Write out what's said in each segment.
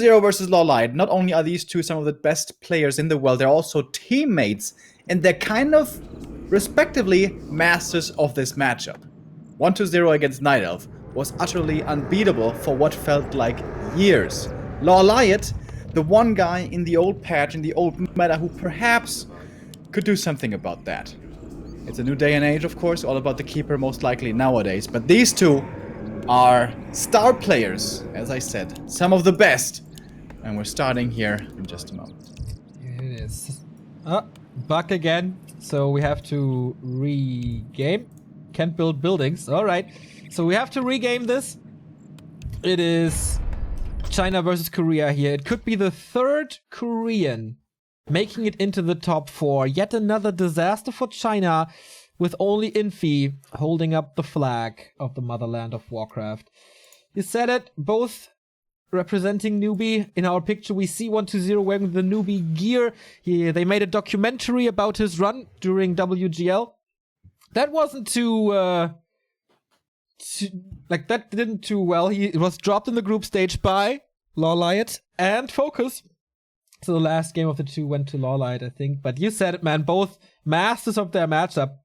1-0 versus LawLiet. Not only are these two some of the best players in the world, they're also teammates, and they're kind of, respectively, masters of this matchup. 1-0 against Night Elf was utterly unbeatable for what felt like years. LawLiet, the one guy in the old patch, in the old meta, who perhaps could do something about that. It's a new day and age, of course, all about the keeper most likely nowadays, but these two are star players, as I said, some of the best. And we're starting here in just a moment. It is. Bug again. So we have to regame. Can't build buildings. Alright. So we have to regame this. It is China versus Korea here. It could be the third Korean making it into the top 4. Yet another disaster for China, with only Infi holding up the flag of the motherland of Warcraft. You said it, both representing newbie. In our picture, we see 1-0 wearing the newbie gear. They made a documentary about his run during WGL. That wasn't that didn't too well. He was dropped in the group stage by LawLiet and Focus. So the last game of the two went to LawLiet, I think. But you said it, man. Both masters of their matchup.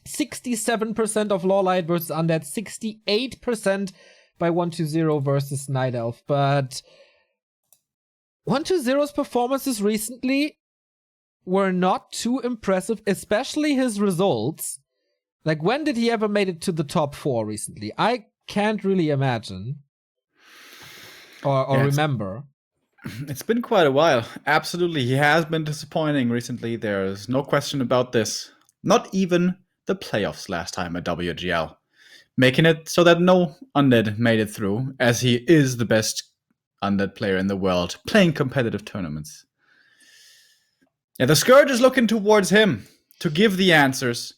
67% of LawLiet versus Undead. 68% by 1-0 versus Night Elf. But 1-0's performances recently were not too impressive, especially his results. Like, when did he ever made it to the top 4 recently? I can't really imagine. Or remember. It's been quite a while. Absolutely. He has been disappointing recently. There's no question about this. Not even the playoffs last time at WGL. Making it so that no Undead made it through, as he is the best Undead player in the world, playing competitive tournaments. Yeah, the Scourge is looking towards him to give the answers,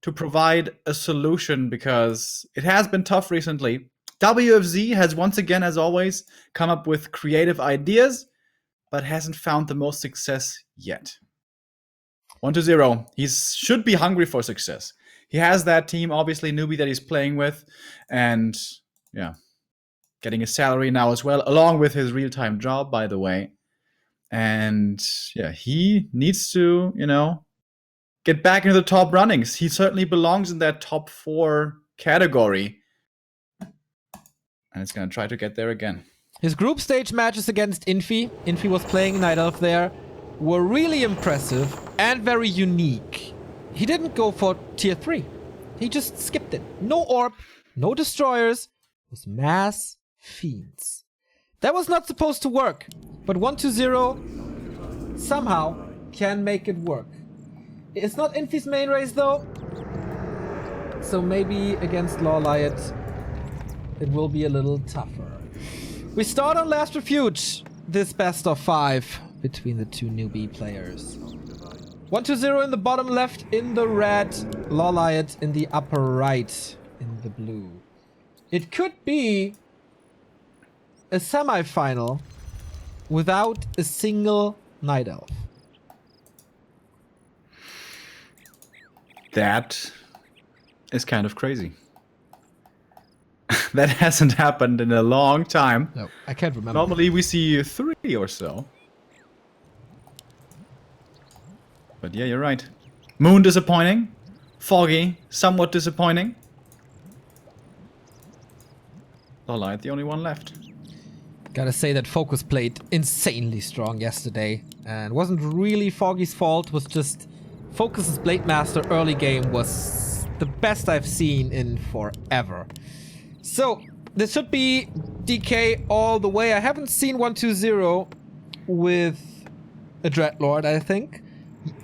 to provide a solution, because it has been tough recently. WFZ has once again, as always, come up with creative ideas, but hasn't found the most success yet. 1-0. He should be hungry for success. He has that team, obviously, newbie that he's playing with, and yeah, getting his salary now as well, along with his real-time job, by the way. And yeah, he needs to, get back into the top runnings. He certainly belongs in that top 4 category. And it's going to try to get there again. His group stage matches against Infi. Infi was playing Night Elf there. Were really impressive and very unique. He didn't go for tier 3. He just skipped it. No orb, no destroyers. It was mass fiends. That was not supposed to work. But 1-0 somehow can make it work. It's not Infi's main race though. So maybe against LawLiet it will be a little tougher. We start on Last Refuge. This best of 5 between the two newbie players. 1-0 in the bottom left in the red. LawLiet in the upper right in the blue. It could be a semi-final without a single Night Elf. That is kind of crazy. That hasn't happened in a long time. No, I can't remember. Normally we see 3 or so. But yeah, you're right. Moon disappointing. Foggy, somewhat disappointing. LawLiet, the only one left. Gotta say that Focus played insanely strong yesterday. And wasn't really Foggy's fault, was just Focus's Blade Master early game was the best I've seen in forever. So, this should be DK all the way. I haven't seen 1-2-0 with a Dreadlord, I think.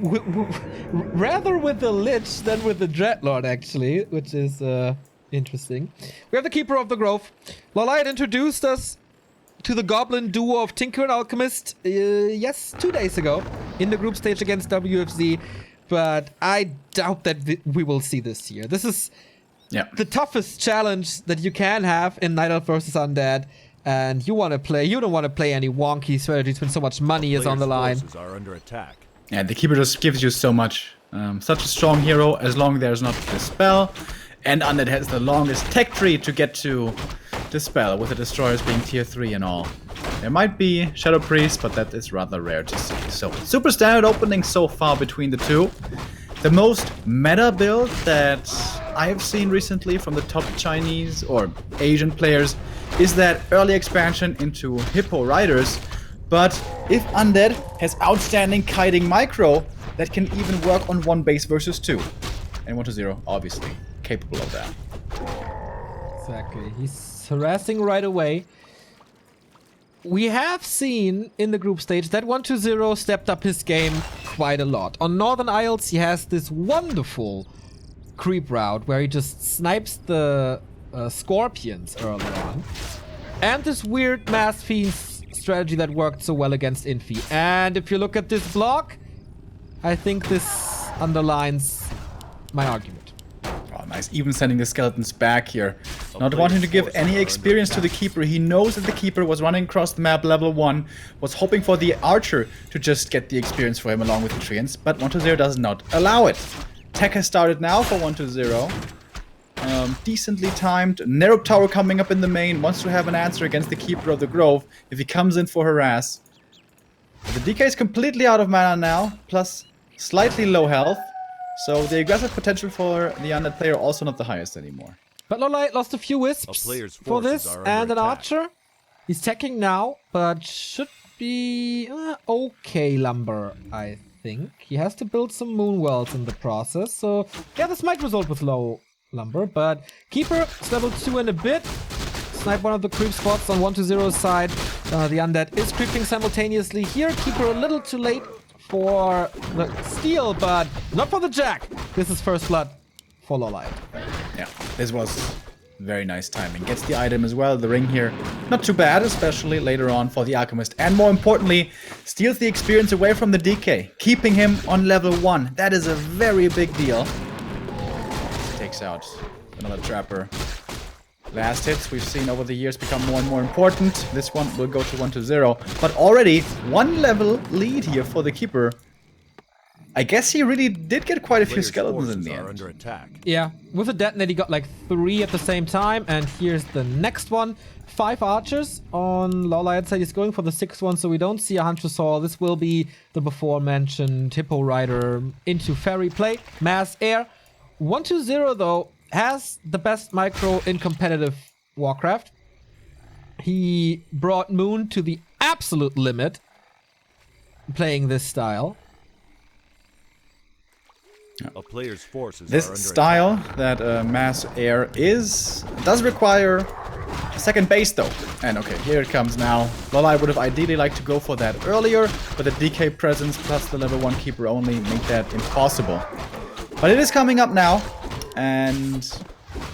Rather with the Lich than with the Dreadlord, actually, which is interesting. We have the Keeper of the Grove. LawLiet introduced us to the Goblin duo of Tinker and Alchemist, 2 days ago, in the group stage against WFZ. But I doubt that we will see this year. This is the toughest challenge that you can have in Night Elf versus Undead. And you don't want to play any wonky strategies when so much money is on the line. Are under attack. Yeah, the Keeper just gives you so much. Such a strong hero, as long as there's not Dispel. And Undead has the longest tech tree to get to Dispel, with the Destroyers being tier 3 and all. There might be Shadow Priest, but that is rather rare to see. So, super standard opening so far between the two. The most meta build that I have seen recently from the top Chinese or Asian players is that early expansion into Hippo Riders. But if Undead has outstanding kiting micro, that can even work on 1 base versus 2. And 1-0, obviously, capable of that. Exactly. He's harassing right away. We have seen in the group stage that 1-0 stepped up his game quite a lot. On Northern Isles, he has this wonderful creep route where he just snipes the scorpions early on. And this weird mass fiends strategy that worked so well against Infi. And if you look at this block, I think this underlines my argument. Oh, nice. Even sending the skeletons back here. Not wanting to give any experience to the keeper. He knows that the keeper was running across the map level 1, was hoping for the archer to just get the experience for him along with the treants, but 1-0 does not allow it. Tech has started now for 1-0. Decently timed. Nerub Tower coming up in the main. Wants to have an answer against the Keeper of the Grove if he comes in for harass. The DK is completely out of mana now, plus slightly low health. So the aggressive potential for the Undead player also not the highest anymore. But LawLiet lost a few wisps for this and an archer. He's teching now, but should be okay lumber, I think. He has to build some moon wells in the process. So yeah, this might result with low lumber, but Keeper is level 2 in a bit. Snipe one of the creep spots on 1-0's side. The Undead is creeping simultaneously here. Keeper a little too late for the steal, but not for the jack. This is first blood for LawLiet. Yeah, this was very nice timing. Gets the item as well, the ring here. Not too bad, especially later on for the Alchemist. And more importantly, steals the experience away from the DK, keeping him on level 1. That is a very big deal. Takes out another trapper. Last hits we've seen over the years become more and more important. This one will go to 1-0. But already 1 level lead here for the Keeper. I guess he really did get quite a few skeletons in the end. Yeah, with a detonate he got like 3 at the same time. And here's the next one. 5 archers on LawLiet side. He's going for the 6th one, so we don't see a Huntress Hall. This will be the before mentioned Hippo Rider into Fairy play. Mass Air. 1-0 though has the best micro in competitive Warcraft. He brought Moon to the absolute limit playing this style. A player's forces this style that Mass Air does require a second base though. And okay, here it comes now. Well, I would have ideally liked to go for that earlier, but the DK presence plus the level 1 Keeper only make that impossible. But it is coming up now. And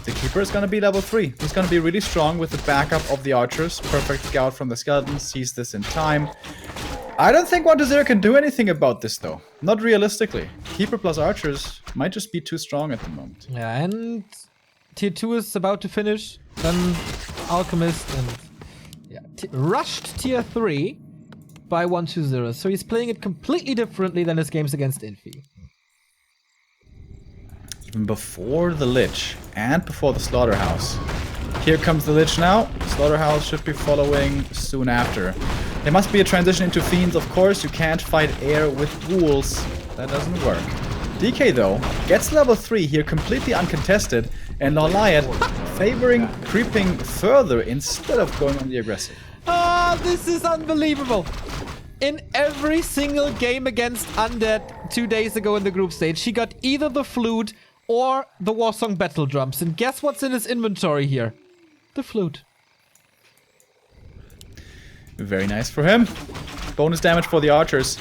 the Keeper is going to be level 3. He's going to be really strong with the backup of the archers. Perfect scout from the skeletons. Sees this in time. I don't think 1-0 can do anything about this though. Not realistically. Keeper plus archers might just be too strong at the moment. Yeah, and tier 2 is about to finish. Then Alchemist and yeah, rushed tier 3 by 1-0. So he's playing it completely differently than his games against Infi. Even before the Lich and before the Slaughterhouse. Here comes the Lich now. Slaughterhouse should be following soon after. There must be a transition into Fiends, of course. You can't fight air with ghouls. That doesn't work. DK, though, gets level 3 here completely uncontested. And LawLiet favoring creeping further instead of going on the aggressive. Ah, this is unbelievable. In every single game against Undead 2 days ago in the group stage, he got either the flute or the Warsong battle drums. And guess what's in his inventory here? The flute. Very nice for him. Bonus damage for the archers.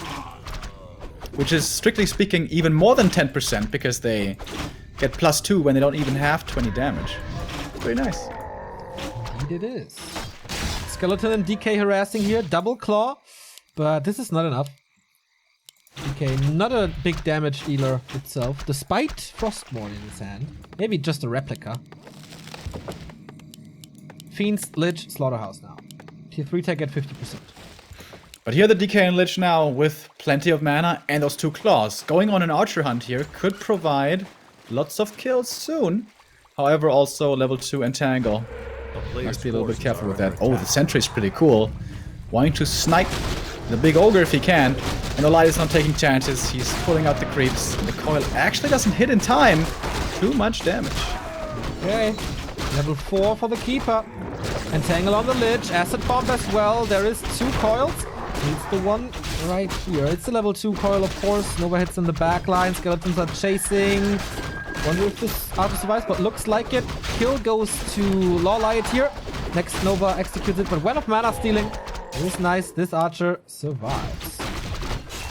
Which is, strictly speaking, even more than 10% because they get +2 when they don't even have 20 damage. Very nice. Indeed it is. Skeleton and DK harassing here. Double claw. But this is not enough. DK, not a big damage dealer itself, despite Frostmourne in his hand. Maybe just a replica. Fiends, Lich, Slaughterhouse now. Tier 3 tech at 50%. But here the DK and Lich now with plenty of mana and those 2 claws. Going on an archer hunt here could provide lots of kills soon. However, also level 2 entangle. Must be a little bit careful with that. Oh, the sentry is pretty cool. wanting to snipe the big ogre if he can. And LawLiet is not taking chances. He's pulling out the creeps. The coil actually doesn't hit in time. Too much damage. Okay. Level 4 for the keeper. Entangle on the lich. Acid bomb as well. There is 2 coils. It's the one right here. It's a level 2 coil, of course. Nova hits in the back line. Skeletons are chasing. Wonder if this Archer survives, but looks like it. Kill goes to LawLiet here. Next Nova executes it, but when of mana stealing. It is nice. This Archer survives.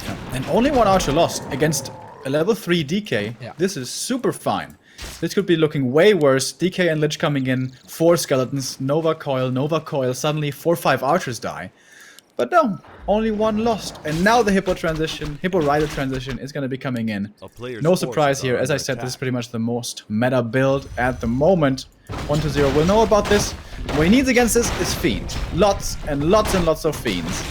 Yeah. And only one Archer lost against a level 3 DK. Yeah. This is super fine. This could be looking way worse. DK and Lich coming in. 4 skeletons. Nova coil. Suddenly 4-5 Archers die. But no, only one lost. And now the Hippo Rider transition is going to be coming in. No surprise here. As I said, this is pretty much the most meta build at the moment. 1-0 will know about this. What he needs against this is Fiend. Lots and lots of Fiends.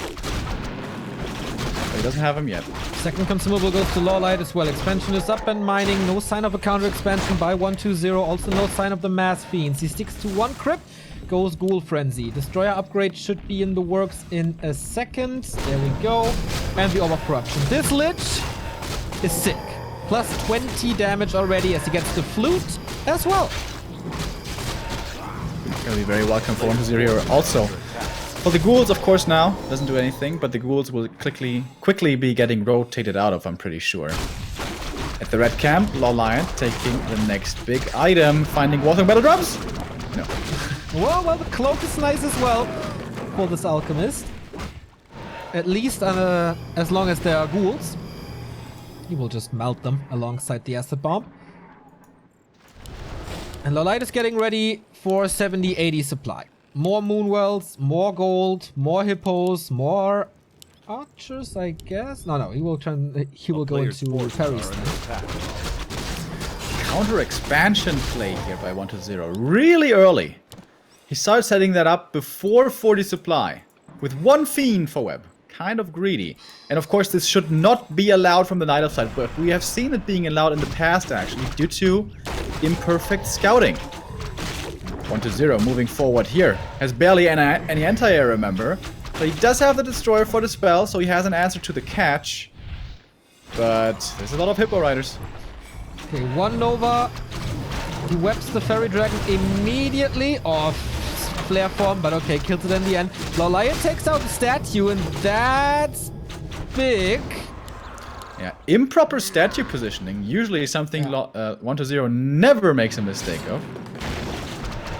But he doesn't have them yet. Second consumable goes to LawLiet as well. Expansion is up and mining. No sign of a counter expansion by 1-2-0. Also no sign of the mass Fiends. He sticks to 1 crypt. Goes Ghoul Frenzy. Destroyer upgrade should be in the works in a second. There we go. And the Orb of Corruption. This Lich is sick. Plus 20 damage already as he gets the Flute as well. Gonna be very welcome for 1-0 here. Also, for the Ghouls, of course, now doesn't do anything, but the Ghouls will quickly be getting rotated out of, I'm pretty sure. At the red camp, LawLiet taking the next big item, finding Warthog Battle Drums. No. Well, the cloak is nice as well for this alchemist. At least as long as there are ghouls. He will just melt them alongside the acid bomb. And LawLiet is getting ready for 70-80 supply. More Moonwells, more gold, more hippos, more archers, I guess. No, he will go into Paris. Counter expansion play here by 1-0. Really early. He started setting that up before 40 supply. With 1 Fiend for web. Kind of greedy. And of course this should not be allowed from the Night Elf side, but we have seen it being allowed in the past actually, due to imperfect scouting. 1-0 moving forward here. Has barely any anti-air, remember. But he does have the Destroyer for the spell, so he has an answer to the catch. But there's a lot of Hippo Riders. Okay, 1 Nova. He webs the Fairy Dragon immediately off Flare form, but okay, kills it in the end. LawLiet takes out the statue, and that's big. Yeah, improper statue positioning. Usually something 1-0 never makes a mistake of.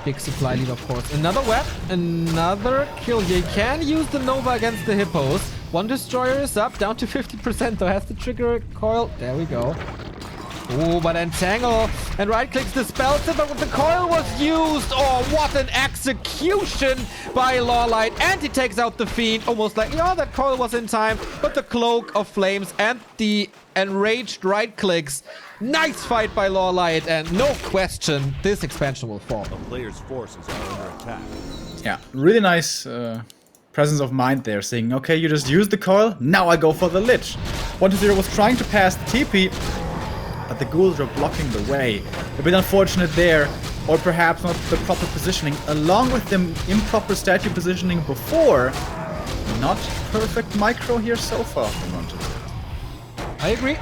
Big supply lead, of course. Another web, another kill here. He can use the Nova against the Hippos. 1 Destroyer is up, down to 50% though. Has to trigger a coil. There we go. Oh, but Entangle and right-clicks dispels it, but the coil was used. Oh, what an execution by LawLiet. And he takes out the Fiend, almost like, yeah, that coil was in time. But the Cloak of Flames and the enraged right-clicks. Nice fight by LawLiet, and no question, this expansion will fall. The player's forces are under attack. Yeah, really nice presence of mind there, saying, okay, you just used the coil, now I go for the Lich. 1-0 was trying to pass the TP, but the ghouls are blocking the way. A bit unfortunate there, or perhaps not the proper positioning, along with the improper statue positioning before. Not perfect micro here so far from 1-0. I agree.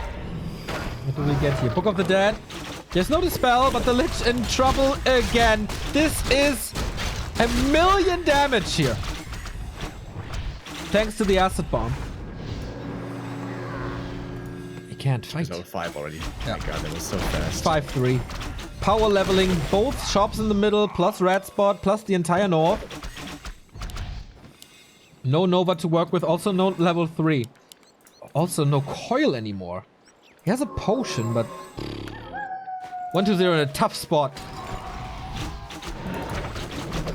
What do we get here? Book of the Dead. There's no dispel, but the Lich in trouble again. This is 1,000,000 damage here. Thanks to the acid bomb. He can't fight. He's level 5 already. Yeah. Oh my god, that was so fast. 5-3. Power leveling both shops in the middle, plus red spot, plus the entire north. No Nova to work with, also no level 3. Also no coil anymore. He has a potion, but 1-0 in a tough spot.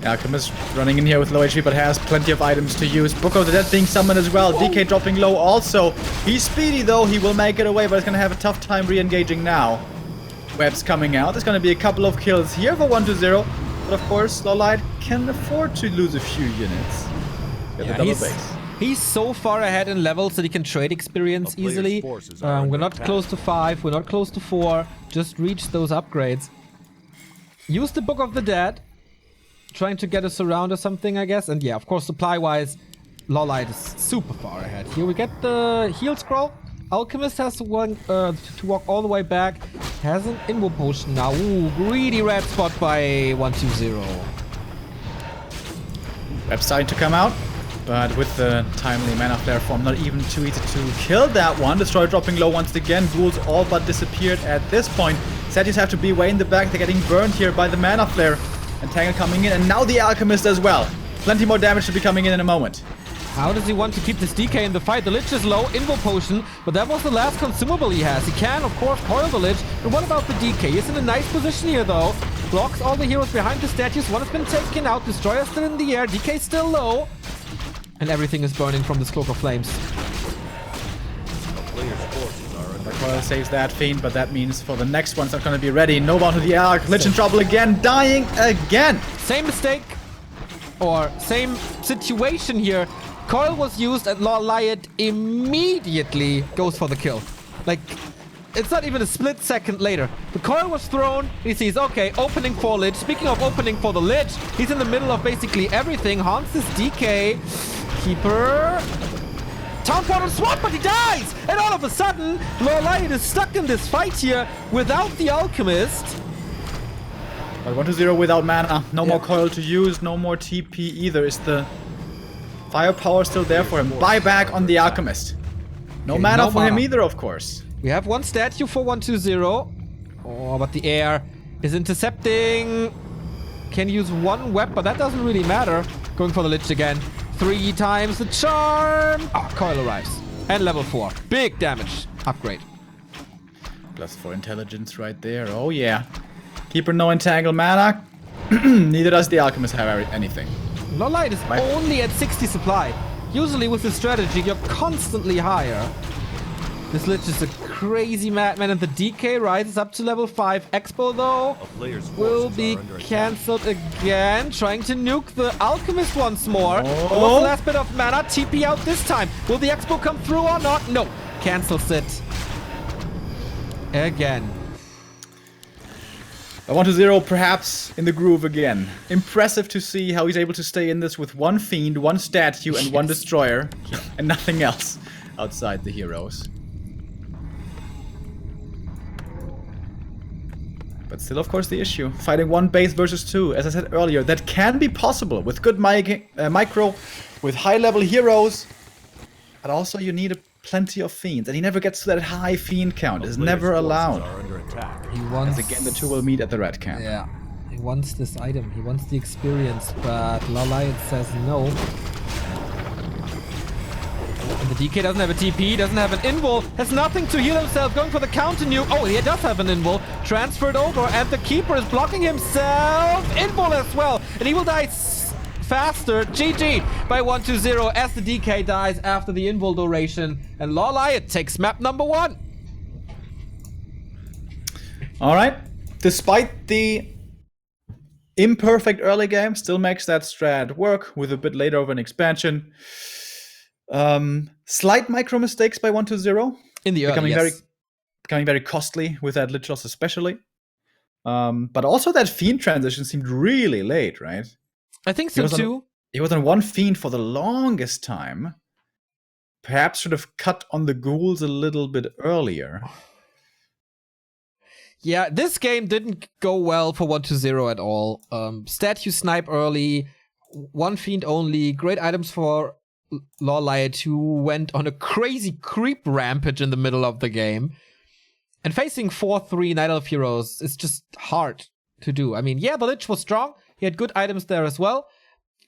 Alchemist running in here with low HP, but has plenty of items to use. Book of the Dead being summoned as well. DK dropping low also. He's speedy though. He will make it away, but he's going to have a tough time re-engaging now. Web's coming out. There's going to be a couple of kills here for 1-0. But of course, LawLiet can afford to lose a few units. Get the double base. He's so far ahead in levels that he can trade experience easily. We're not close to 5. We're not close to 4. Just reach those upgrades. Use the Book of the Dead. Trying to get a surround or something, I guess. And yeah, of course, supply-wise, LawLiet is super far ahead. Here we get the heal scroll. Alchemist has to walk all the way back. Has an invo potion now. Ooh, greedy red spot by 120. Web starting to come out, but with the timely mana flare form, not even too easy to kill that one. Destroyer dropping low once again. Ghouls all but disappeared at this point. Satyrs have to be way in the back. They're getting burned here by the mana flare. And Tangle coming in, and now the Alchemist as well. Plenty more damage to be coming in a moment. How does he want to keep this DK in the fight? The Lich is low, invo potion, but that was the last consumable he has. He can, of course, coil the Lich, but what about the DK? He's in a nice position here, though. Blocks all the heroes behind the statues. One has been taken out. Destroyer still in the air. DK still low. And everything is burning from this Cloak of Flames. The coil saves that Fiend, but that means for the next one, it's not going to be ready. No bound to the Arc. Lich in trouble again. Dying again. Same mistake, or same situation here. Coil was used and LawLiet immediately goes for the kill. Like, it's not even a split second later. The coil was thrown. He sees, okay, opening for Lich. Speaking of opening for the Lich, he's in the middle of basically everything. Haunts his DK. Keeper. Town portal swap, but he dies! And all of a sudden, LawLiet is stuck in this fight here without the Alchemist. But 1-0 without mana. No more coil to use. No more TP either. Is the firepower still there for him? Buyback on the Alchemist. No mana for him either, of course. We have one statue for 120. Oh, but the air is intercepting. Can use one web, but that doesn't really matter. Going for the Lich again. 3 times the charm. Ah, coil arrives. And level 4. Big damage. Upgrade. +4 intelligence right there. Oh, yeah. Keeper no entangle mana. Neither does the Alchemist have anything. LawLiet is only at 60 supply. Usually with this strategy, you're constantly higher. This Lich is a crazy madman, and the DK rises up to level 5. Expo, though, will be cancelled again. Trying to nuke the Alchemist once more. What's the last bit of mana? TP out this time. Will the Expo come through or not? No. Cancels it. Again. 1-0 perhaps in the groove again. Impressive to see how he's able to stay in this with one Fiend, one Statue, and one Destroyer. And nothing else outside the heroes. But still, of course, the issue. Fighting one base versus 2, as I said earlier, that can be possible with good micro, with high-level heroes. But also you need plenty of Fiends, and he never gets to that high Fiend count. It's never allowed. He wants... As again, the 2 will meet at the red camp. Yeah. He wants this item. He wants the experience, but LawLiet says no. And the DK doesn't have a TP, doesn't have an invul, has nothing to heal himself, going for the counter nuke. Oh, he does have an invul, transferred over, and the Keeper is blocking himself. Invul as well, and he will die faster. GG by 1-0 as the DK dies after the invul duration, and LawLiet takes map number 1. All right. Despite the imperfect early game, still makes that strat work with a bit later of an expansion. Slight micro mistakes by 1-0 in the early, becoming very costly with that Lich loss especially. But also that Fiend transition seemed really late, right? I think so too. He was on one Fiend for the longest time. Perhaps should have cut on the ghouls a little bit earlier. Yeah, this game didn't go well for 1-0 at all. Statue snipe early, one Fiend only, great items for LawLiet, who went on a crazy creep rampage in the middle of the game. And facing 4-3 Night Elf heroes is just hard to do. I mean, yeah, the Lich was strong. He had good items there as well.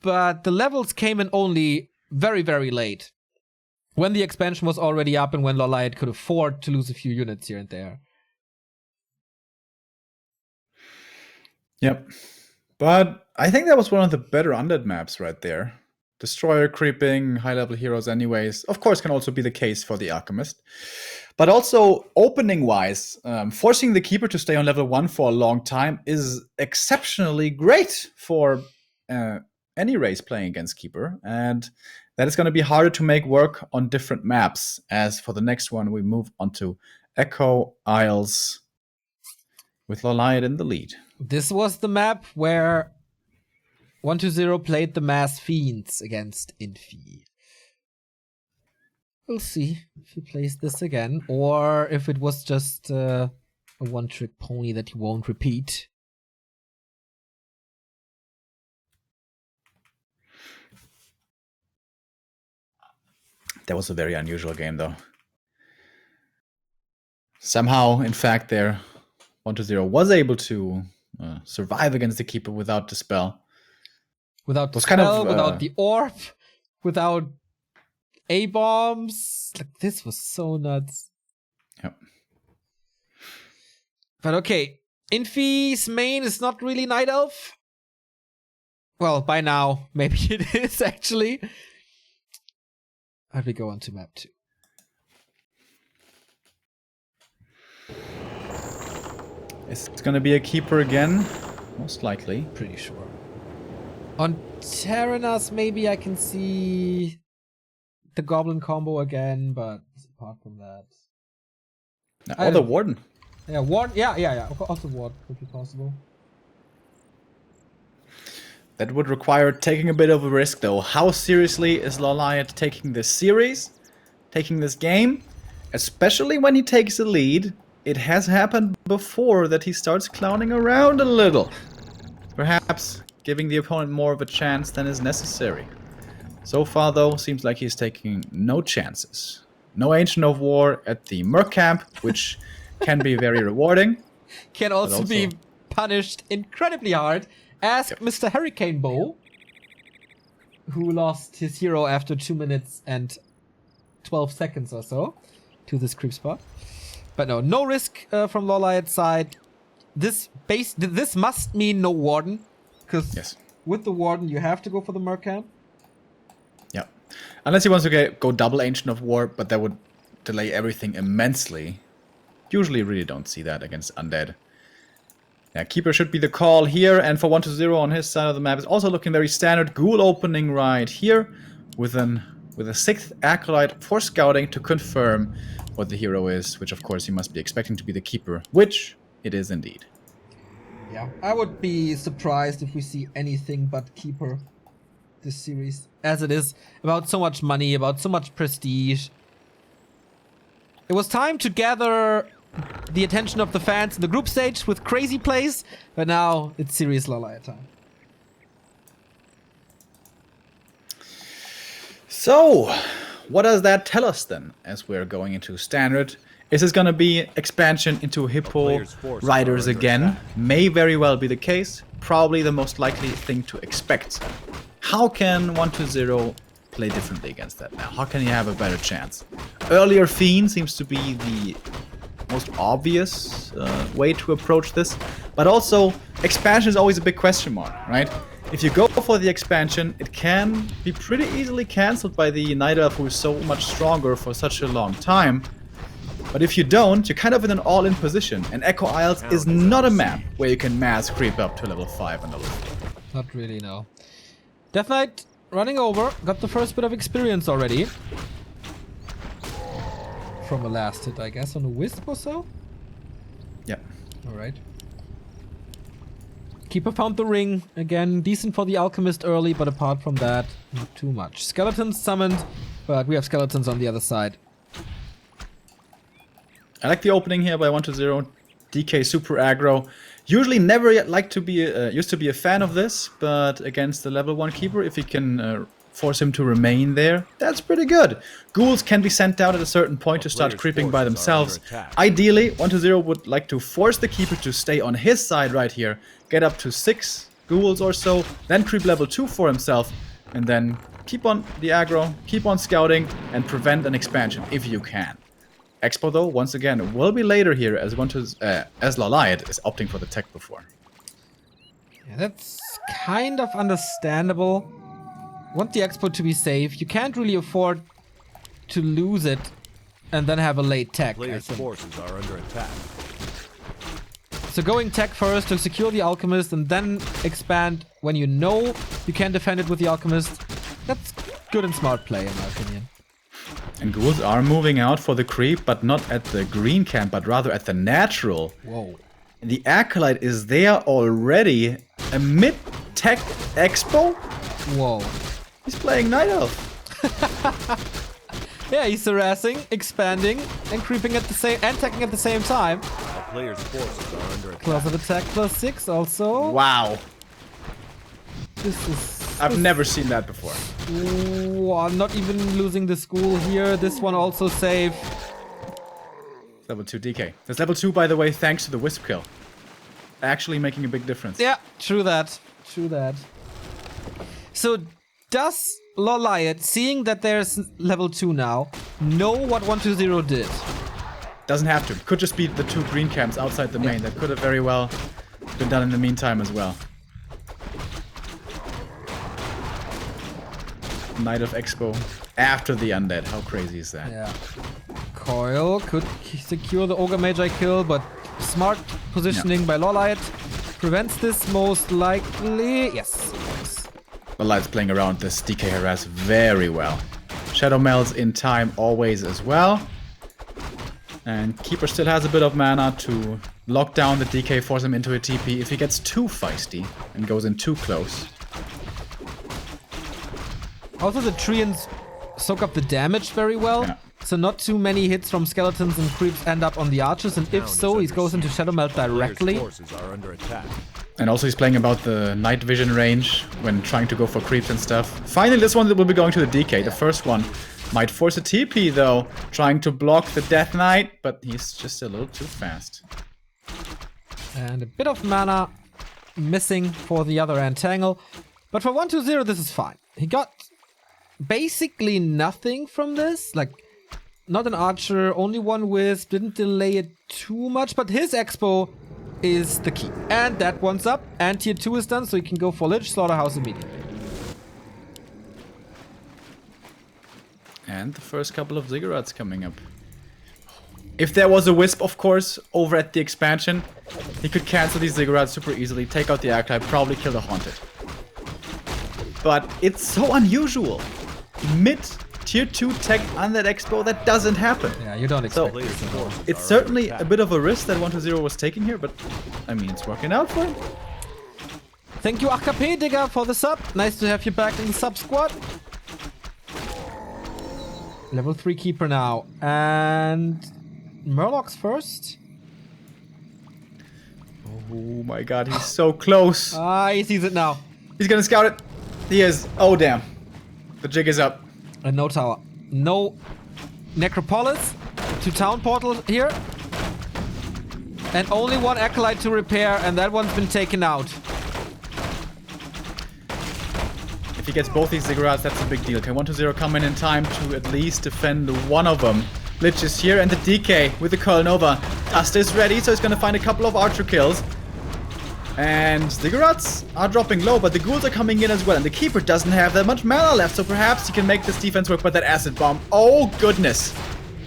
But the levels came in only very, very late. When the expansion was already up and when LawLiet could afford to lose a few units here and there. Yep. But I think that was one of the better undead maps right there. Destroyer creeping, high-level heroes anyways. Of course, can also be the case for the Alchemist. But also, opening-wise, forcing the Keeper to stay on level 1 for a long time is exceptionally great for any race playing against Keeper. And that is going to be harder to make work on different maps. As for the next one, we move on to Echo Isles with LawLiet in the lead. This was the map where 1-0 played the Mass Fiends against Infi. We'll see if he plays this again, or if it was just a one-trick pony that he won't repeat. That was a very unusual game, though. Somehow, in fact, their 1-0 was able to survive against the keeper without the spell. Without the Was kind of, spell, without the orb, without A-bombs. Like, this was so nuts. Yep. But okay, Infi's main is not really Night Elf. Well, by now, maybe it is actually. But we go on to map 2. It's going to be a keeper again, most likely. Pretty sure. On Terranas, maybe I can see the Goblin combo again, but apart from that... Or the Warden. Yeah, Warden. Yeah. Also Warden would be possible. That would require taking a bit of a risk, though. How seriously is LawLiet taking this series? Taking this game? Especially when he takes a lead. It has happened before that he starts clowning around a little. Perhaps giving the opponent more of a chance than is necessary. So far, though, seems like he's taking no chances. No Ancient of War at the Merc Camp, which can be very rewarding. Can also be punished incredibly hard. Ask Mr. Hurricane Bow, who lost his hero after 2 minutes and 12 seconds or so to this creep spot. But no risk from LawLiet's side. This must mean no Warden, because with the Warden you have to go for the Merc Camp. Yeah, unless he wants to go double Ancient of War, but that would delay everything immensely. Usually really don't see that against Undead. Yeah, Keeper should be the call here, and for 1-0 on his side of the map is also looking very standard. Ghoul opening right here with a 6th Acolyte for scouting to confirm what the hero is, which of course he must be expecting to be the Keeper, which it is indeed. Yeah, I would be surprised if we see anything but Keeper this series, as it is about so much money, about so much prestige. It was time to gather the attention of the fans in the group stage with crazy plays, but now it's serious LawLiet time. So, what does that tell us then, as we're going into Standard? Is this going to be expansion into Hippo Riders again? May very well be the case. Probably the most likely thing to expect. How can 1-0 play differently against that now? How can he have a better chance? Earlier Fiend seems to be the most obvious way to approach this, but also expansion is always a big question mark, right? If you go for the expansion, it can be pretty easily cancelled by the Night Elf, who is so much stronger for such a long time. But if you don't, you're kind of in an all-in position, and Echo Isles is not a map where you can mass creep up to level 5 and level 4. Not really, no. Death Knight running over, got the first bit of experience already. From a last hit, I guess, on a Wisp or so? Yeah. Alright. Keeper found the ring. Again, decent for the Alchemist early, but apart from that, not too much. Skeletons summoned, but we have skeletons on the other side. I like the opening here by 1-0. DK super aggro. Usually never yet like to be used to be a fan of this, but against the level 1 keeper, if you can force him to remain there, that's pretty good. Ghouls can be sent out at a certain point to start creeping by themselves. Ideally, 1-0 would like to force the keeper to stay on his side right here, get up to 6 ghouls or so, then creep level 2 for himself, and then keep on the aggro, keep on scouting, and prevent an expansion if you can. Expo, though, once again, will be later here as LawLiet is opting for the tech before. Yeah, that's kind of understandable. Want the Expo to be safe. You can't really afford to lose it and then have a late tech. Players' forces are under attack. So going tech first to secure the Alchemist and then expand when you know you can defend it with the Alchemist. That's good and smart play, in my opinion. And ghouls are moving out for the creep, but not at the green camp, but rather at the natural. Whoa. And the Acolyte is there already. A mid-tech Expo? Whoa. He's playing Night Elf. Yeah, he's harassing, expanding, and creeping at the same and attacking at the same time. A player's forces are under attack. Claws of attack +6 also. Wow. This is... I've never seen that before. Wow, not even losing the school here. This one also safe. Level 2 DK. That's level 2, by the way, thanks to the Wisp kill. Actually making a big difference. Yeah, true that. True that. So, does LawLiet, seeing that there's level 2 now, know what 120 did? Doesn't have to. Could just be the 2 green camps outside the main. That could have very well been done in the meantime as well. Knight of Expo after the undead. How crazy is that? Yeah. Coil could secure the Ogre Magi kill, but smart positioning by LawLiet prevents this most likely. Yes. LawLiet's playing around this DK harass very well. Shadow Mel's in time always as well. And Keeper still has a bit of mana to lock down the DK, force him into a TP if he gets too feisty and goes in too close. Also, the Treants soak up the damage very well. Yeah. So not too many hits from skeletons and creeps end up on the archers, and if so, he goes into Shadow Melt directly. Forces are under attack. And also he's playing about the night vision range when trying to go for creeps and stuff. Finally, this one will be going to the DK. The first one might force a TP though, trying to block the Death Knight, but he's just a little too fast. And a bit of mana missing for the other Entangle. But for 120, this is fine. He got basically nothing from this. Like, not an archer, only 1 wisp, didn't delay it too much, but his expo is the key. And that one's up, and tier 2 is done, so he can go for Lich Slaughterhouse immediately. And the first couple of Ziggurats coming up. If there was a Wisp, of course, over at the expansion, he could cancel these Ziggurats super easily, take out the Archetype, probably kill the Haunted. But it's so unusual. Mid tier 2 tech on that expo, that doesn't happen. Yeah, you don't expect So, this. it's certainly a bit of a risk that 120 was taking here, but I mean, it's working out for him. Thank you, AKP Digger, for the sub. Nice to have you back in the sub squad. Level 3 Keeper now. And Murlocs first. Oh my god, he's so close. Ah, he sees it now. He's gonna scout it. He is. Oh damn. The jig is up. And no tower. No Necropolis to town portal here. And only 1 Acolyte to repair, and that one's been taken out. If he gets both these Ziggurats, that's a big deal. Can 120 come in time to at least defend one of them? Lich is here, and the DK with the Curl Nova. Dust is ready, so he's gonna find a couple of archer kills. And Ziggurats are dropping low, but the ghouls are coming in as well. And the Keeper doesn't have that much mana left, so perhaps he can make this defense work. But that Acid Bomb, oh goodness.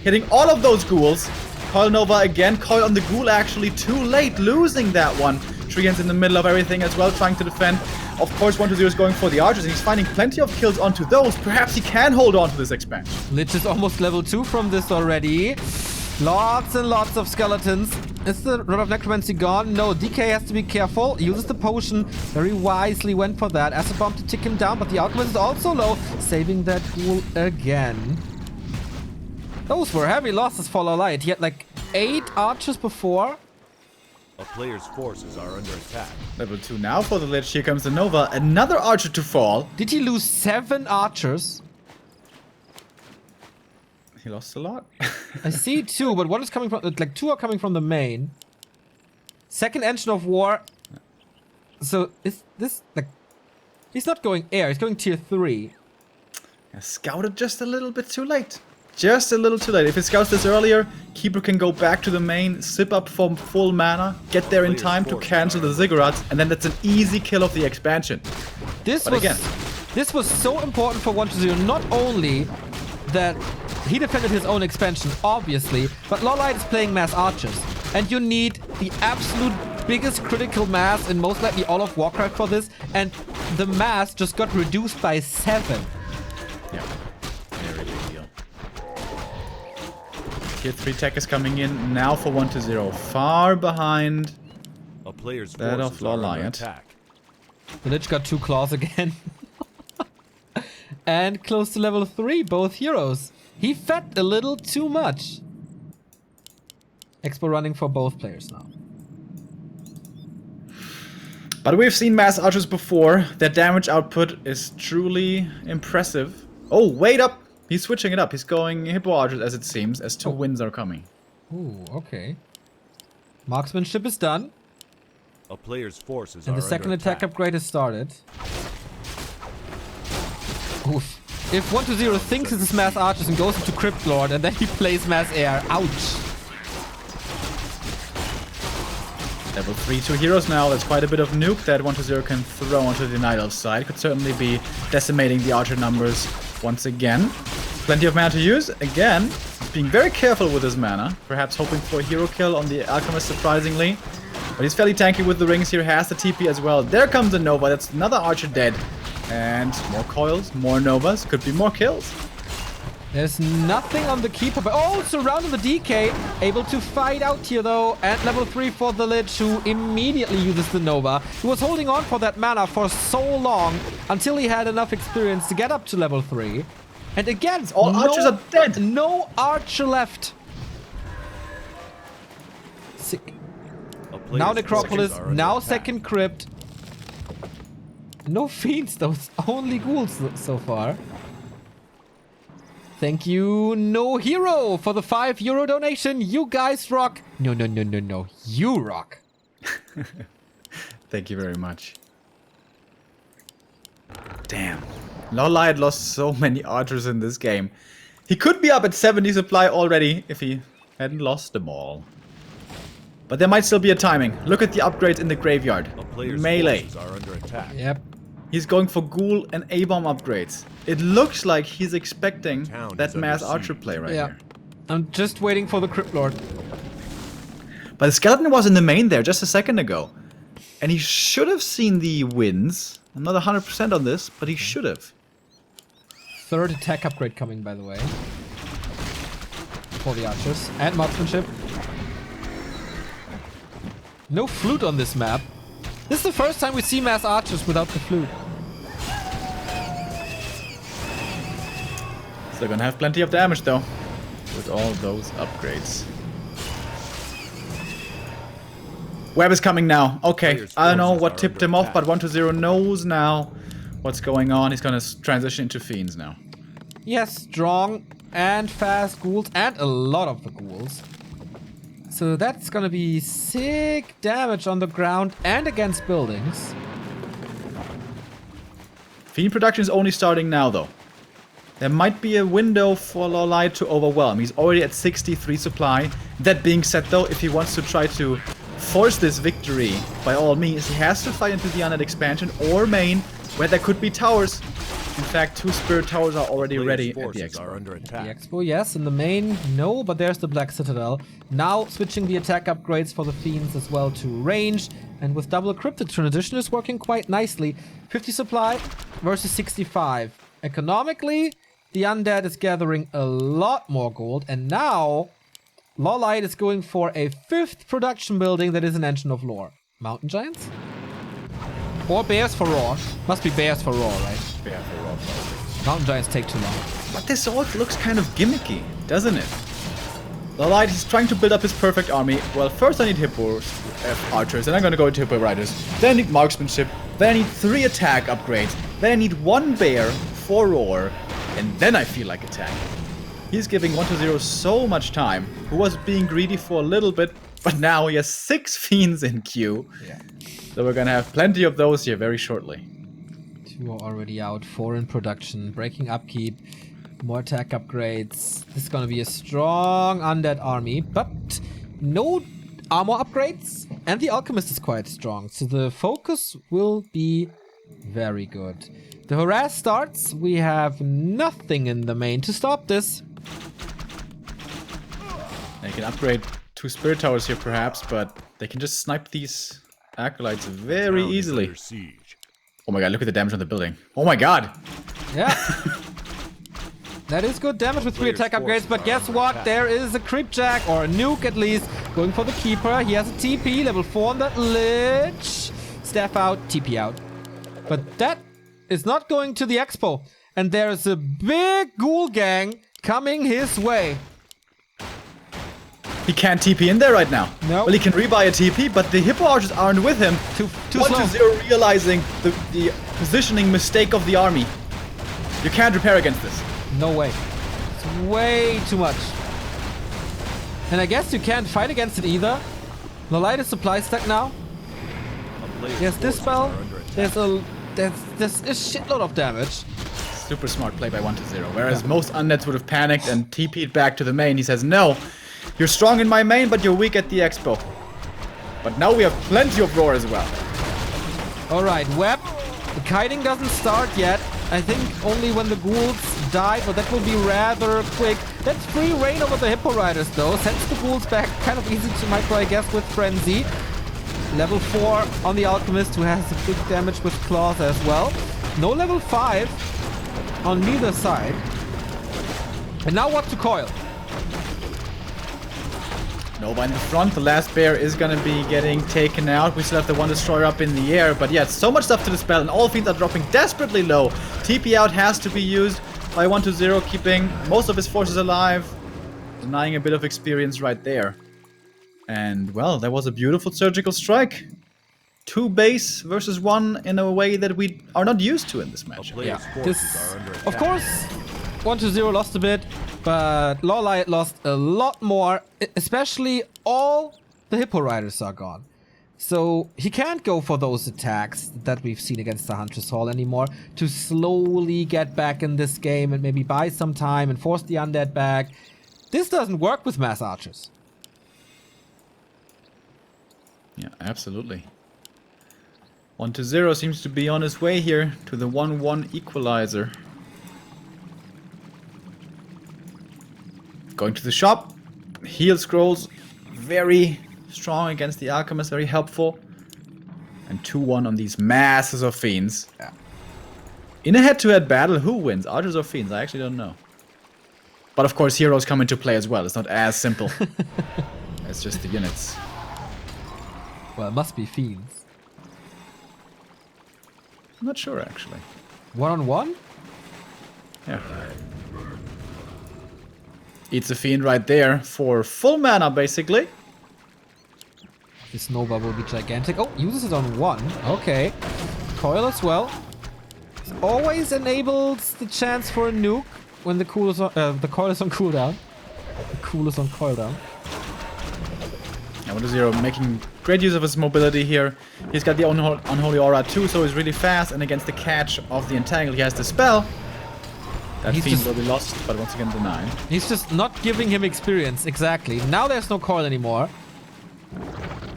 Hitting all of those ghouls. Coil Nova again, Coil on the ghoul actually too late, losing that one. Treants in the middle of everything as well, trying to defend. Of course, 120 is going for the archers, and he's finding plenty of kills onto those. Perhaps he can hold on to this expansion. Lich is almost level 2 from this already. Lots and lots of skeletons. Is the Rod of Necromancy gone? No, DK has to be careful. Uses the potion. Very wisely went for that. Acid Bomb to tick him down, but the Alchemist is also low. Saving that ghoul again. Those were heavy losses for LawLiet. He had like 8 archers before. A player's forces are under attack. Level 2 now for the Lich. Here comes the Nova. Another archer to fall. Did he lose 7 archers? He lost a lot. I see 2, but one is coming from... Like, 2 are coming from the main. Second Engine of War. So, is this... Like... He's not going air. He's going tier 3. Yeah, scouted just a little bit too late. Just a little too late. If it scouts this earlier, Keeper can go back to the main, sip up for full mana, get there in time to cancel the Ziggurats, and then that's an easy kill of the expansion. This was so important for 120. Not only that he defended his own expansion, obviously, but LawLiet is playing mass archers. And you need the absolute biggest critical mass in most likely all of Warcraft for this, and the mass just got reduced by 7. Yeah, very big deal. Tier 3 tech is coming in now for 120. Far behind A player's that of forces are under LawLiet. attack. The Lich got 2 claws again. And close to level 3, both heroes. He fed a little too much. Expo running for both players now. But we've seen mass archers before. Their damage output is truly impressive. Oh, wait up! He's switching it up. He's going hippo archers as it seems, as 2 wins are coming. Ooh, okay. Marksmanship is done. A player's forces And are the second under attack upgrade has started. Oof. If 1-0 thinks it is mass archers and goes into Crypt Lord and then he plays mass air, ouch. Level 3 2 heroes now. That's quite a bit of nuke that 1-0 can throw onto the Night Elf side. Could certainly be decimating the archer numbers once again. Plenty of mana to use. Again, being very careful with his mana. Perhaps hoping for a hero kill on the Alchemist, surprisingly. But he's fairly tanky with the rings here. Has the TP as well. There comes a Nova. That's another archer dead. And more coils, more Novas. Could be more kills. There's nothing on the keeper, but oh, surrounded the DK. Able to fight out here though. And level 3 for the Lich, who immediately uses the Nova. He was holding on for that mana for so long until he had enough experience to get up to level 3. And again, all archers are dead. No archer left. Sick. Now Necropolis, now second Crypt. No fiends though, it's only ghouls so far. Thank you, No Hero, for the €5 donation. You guys rock. No. You rock. Thank you very much. Damn. LawLiet lost so many archers in this game. He could be up at 70 supply already if he hadn't lost them all. But there might still be a timing. Look at the upgrades in the graveyard. Melee. Are under attack. Yep. He's going for ghoul and A-bomb upgrades. It looks like he's expecting that mass archer play right here. I'm just waiting for the Crypt Lord. But the skeleton was in the main there just a second ago. And he should have seen the wins. I'm not 100% on this, but he should have. Third attack upgrade coming, by the way. For the archers. And marksmanship. No flute on this map. This is the first time we see mass archers without the flute. They're gonna have plenty of damage though, with all those upgrades. Web is coming now. Okay, I don't know what tipped him off, but 1-0 knows now what's going on. He's gonna transition into fiends now. Yes, strong and fast ghouls, and a lot of the ghouls. So that's gonna be sick damage on the ground and against buildings. Fiend production is only starting now though. There might be a window for LawLiet to overwhelm. He's already at 63 supply. That being said though, if he wants to try to force this victory, by all means, he has to fight into the Undead expansion or main, where there could be towers. In fact, 2 Spirit Towers are already ready at the Expo. The Expo, yes. In the main, no, but there's the Black Citadel. Now switching the attack upgrades for the Fiends as well to range. And with double Crypt, the transition is working quite nicely. 50 supply versus 65. Economically, the Undead is gathering a lot more gold. And now, LawLiet is going for a 5th production building that is an Engine of Lore. Mountain Giants? Or Bears for Raw. Must be Bears for Raw, right? Bear for Raw. Mountain Giants take too long. But this all looks kind of gimmicky, doesn't it? LawLiet is trying to build up his perfect army. Well, first I need hippos, archers, then I'm gonna go into hippo riders. Then I need marksmanship. Then I need 3 attack upgrades. Then I need 1 bear, 4 roar, and then I feel like attacking. He's giving 1-0 so much time. Who was being greedy for a little bit, but now he has 6 fiends in queue. Yeah. So we're gonna have plenty of those here very shortly. 2 are already out, 4 in production, breaking upkeep, more attack upgrades. This is gonna be a strong undead army, but no armor upgrades, and the alchemist is quite strong, so the focus will be very good. The harass starts. We have nothing in the main to stop this. They can upgrade 2 Spirit Towers here perhaps, but they can just snipe these acolytes very easily. Oh my god, look at the damage on the building. Oh my god! Yeah. That is good damage with 3 attack upgrades, but guess what? There is a Creepjack, or a nuke at least, going for the Keeper. He has a TP, level 4 on that Lich. Staff out, TP out. But that is not going to the Expo. And there is a big ghoul gang coming his way. He can't TP in there right now. No. Well, he can rebuy a TP, but the Hippo Archers aren't with him. Too 1-0 slow. realizing the positioning mistake of the army. You can't repair against this. No way. It's way too much. And I guess you can't fight against it either. LawLiet is supply stuck now. A player's There's this forces spell. are under attack. There's a shitload of damage. Super smart play by 1-0. Whereas most undeads would have panicked and TP'd back to the main. He says, no, you're strong in my main, but you're weak at the expo. But now we have plenty of roar as well. Alright, Web. The kiting doesn't start yet. I think only when the ghouls die, but that will be rather quick. That's free reign over the Hippo Riders though. Sends the ghouls back. Kind of easy to micro, I guess, with Frenzy. Level 4 on the Alchemist, who has a big damage with Claws as well. No level 5 on neither side. And now what to coil? Nova in the front. The last bear is gonna be getting taken out. We still have the one destroyer up in the air. But yeah, so much stuff to dispel, and all fiends are dropping desperately low. TP out has to be used by 1-0, keeping most of his forces alive. Denying a bit of experience right there. And well, that was a beautiful surgical strike. 2 base versus 1 in a way that we are not used to in this A match. player's Yeah, forces this- are under attack. Of course, 1-0 lost a bit, but LawLiet lost a lot more, especially all the Hippo Riders are gone. So he can't go for those attacks that we've seen against the Huntress Hall anymore to slowly get back in this game and maybe buy some time and force the undead back. This doesn't work with mass archers. Yeah, absolutely. 1-0 seems to be on his way here to the 1-1 equalizer. Going to the shop. Heal scrolls. Very strong against the Alchemist. Very helpful. And 2-1 on these masses of fiends. Yeah. In a head-to-head battle, who wins? Archers or fiends? I actually don't know. But of course, heroes come into play as well. It's not as simple. It's just the units. Well, it must be fiends. I'm not sure, actually. 1-on-1? Yeah. Eats a fiend right there for full mana, basically. This Nova will be gigantic. Oh, uses it on 1. Okay. Coil as well. Always enables the chance for a nuke when the cool is on, the coil is on cooldown. The cool is on cooldown. Yeah, 1-0 making great use of his mobility here. He's got the Unholy Aura too, so he's really fast. And against the catch of the Entangle, he has the spell. That He's fiend just- will be lost, but once again denied. He's just not giving him experience. Exactly. Now there's no coil anymore.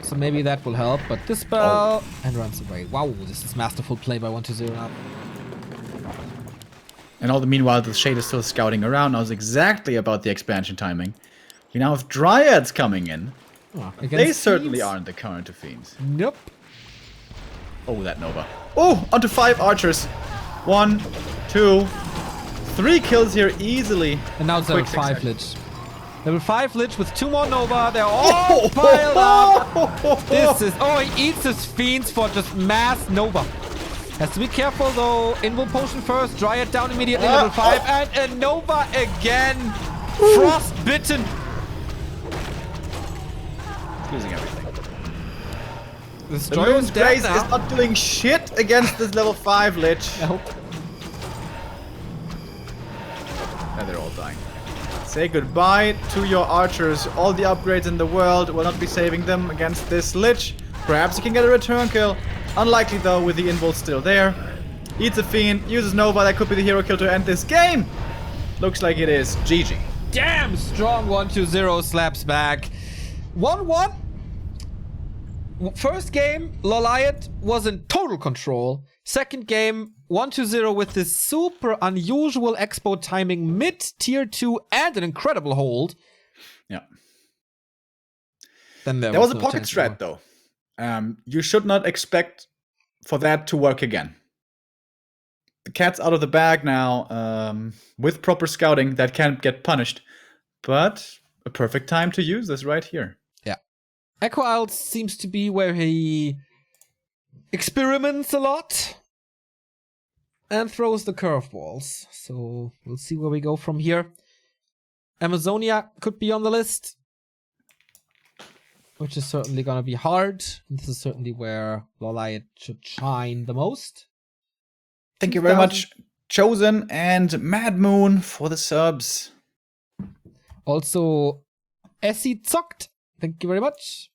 So maybe that will help. But this spell and runs away. Wow, this is masterful play by 1-0 now. And all the meanwhile, the Shade is still scouting around. Knows exactly about the expansion timing. We now have Dryads coming in. Oh, They against certainly fiends? aren't the current to fiends. Nope. Oh, that Nova. Oh, onto 5 archers. 1, 2, 3 kills here easily. And now it's Quick level 5 success. Lich. Level 5 Lich with 2 more Nova. They're all piled up. This is... Oh, he eats his fiends for just mass Nova. Has to be careful though. Invul Potion first. Dryad down immediately. Level 5. And a Nova again. Frostbitten. Losing everything. The The Destroyer is Moon's dead Grace now. is not doing shit against this level 5 Lich. Nope. And they're all dying. Say goodbye to your archers. All the upgrades in the world will not be saving them against this Lich. Perhaps he can get a return kill. Unlikely though, with the Invul still there. Eats a Fiend, uses Nova. That could be the hero kill to end this game. Looks like it is. GG. Damn strong 1-2-0 slaps back. 1-1. First game, LawLiet was in total control. Second game, 1-0 with this super unusual expo timing, mid tier 2 and an incredible hold. Yeah. Then There was a no pocket chance strat though. You should not expect for that to work again. The cat's out of the bag now. With proper scouting, that can't get punished. But a perfect time to use this right here. Yeah. Echo Isles seems to be where he experiments a lot and throws the curveballs. So we'll see where we go from here. Amazonia could be on the list, which is certainly going to be hard. This is certainly where LawLiet should shine the most. Thank you very much, Chosen and Mad Moon, for the subs. Also, Essie Zocked. Thank you very much.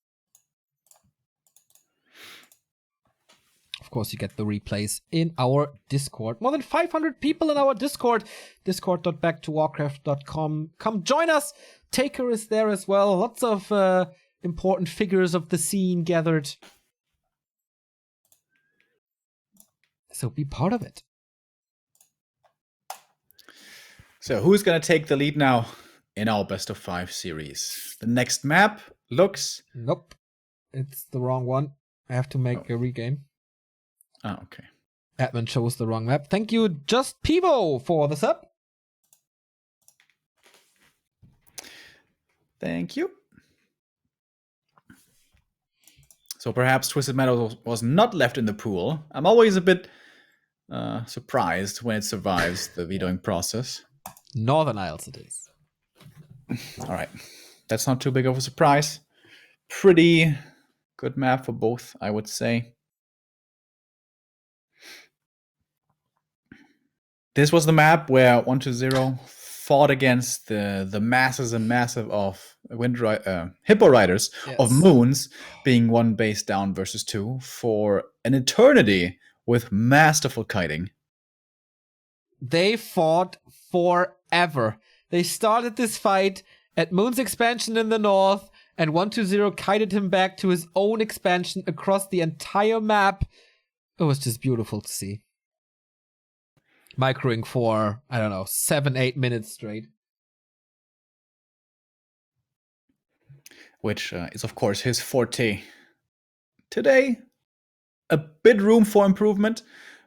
Of course, you get the replays in our Discord. More than 500 people in our Discord. Discord.backtowarcraft.com. Come join us. Taker is there as well. Lots of important figures of the scene gathered. So be part of it. So who's going to take the lead now in our best of 5 series? The next map looks... Nope. It's the wrong one. I have to make a regame. Oh, okay. Admin chose the wrong map. Thank you, Just Pivo, for the sub. Thank you. So perhaps Twisted Meadow was not left in the pool. I'm always a bit surprised when it survives the vetoing process. Northern Isles it is. All right. That's not too big of a surprise. Pretty good map for both, I would say. This was the map where 120 fought against the masses and massive of Hippo Riders of Moons, being 1 base down versus 2 for an eternity with masterful kiting. They fought forever. They started this fight at Moon's expansion in the north, and 120 kited him back to his own expansion across the entire map. It was just beautiful to see. Microing for, 7-8 minutes straight. Which is, of course, his forte. Today, a bit room for improvement,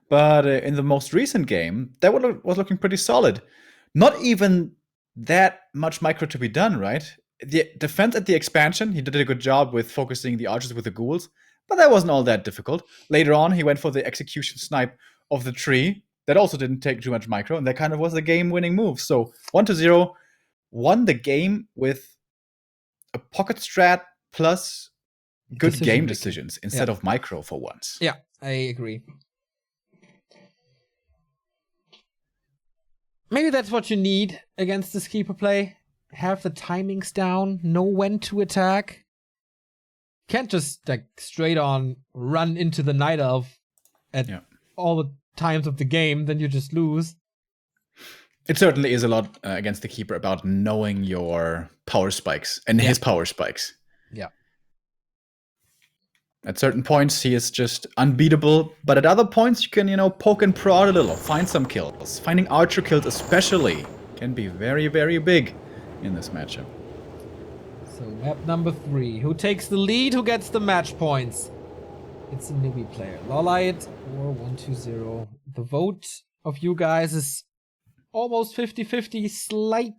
but in the most recent game, that was looking pretty solid. Not even that much micro to be done, right? The defense at the expansion, he did a good job with focusing the archers with the ghouls, but that wasn't all that difficult. Later on, he went for the execution snipe of the tree. That also didn't take too much micro, and that kind of was the game-winning move. So 120 won the game with a pocket strat plus good game decisions instead of micro for once. Yeah, I agree. Maybe that's what you need against this keeper play. Have the timings down, know when to attack. Can't just straight on run into the Night Elf at all the times of the game, then you just lose. It certainly is a lot against the keeper about knowing your power spikes and his power spikes. Yeah. At certain points, he is just unbeatable, but at other points, you can, poke and prod a little, find some kills. Finding archer kills especially can be very, very big in this matchup. So map number 3. Who takes the lead? Who gets the match points? It's a newbie player. LawLiet or 120. The vote of you guys is almost 50-50. Slight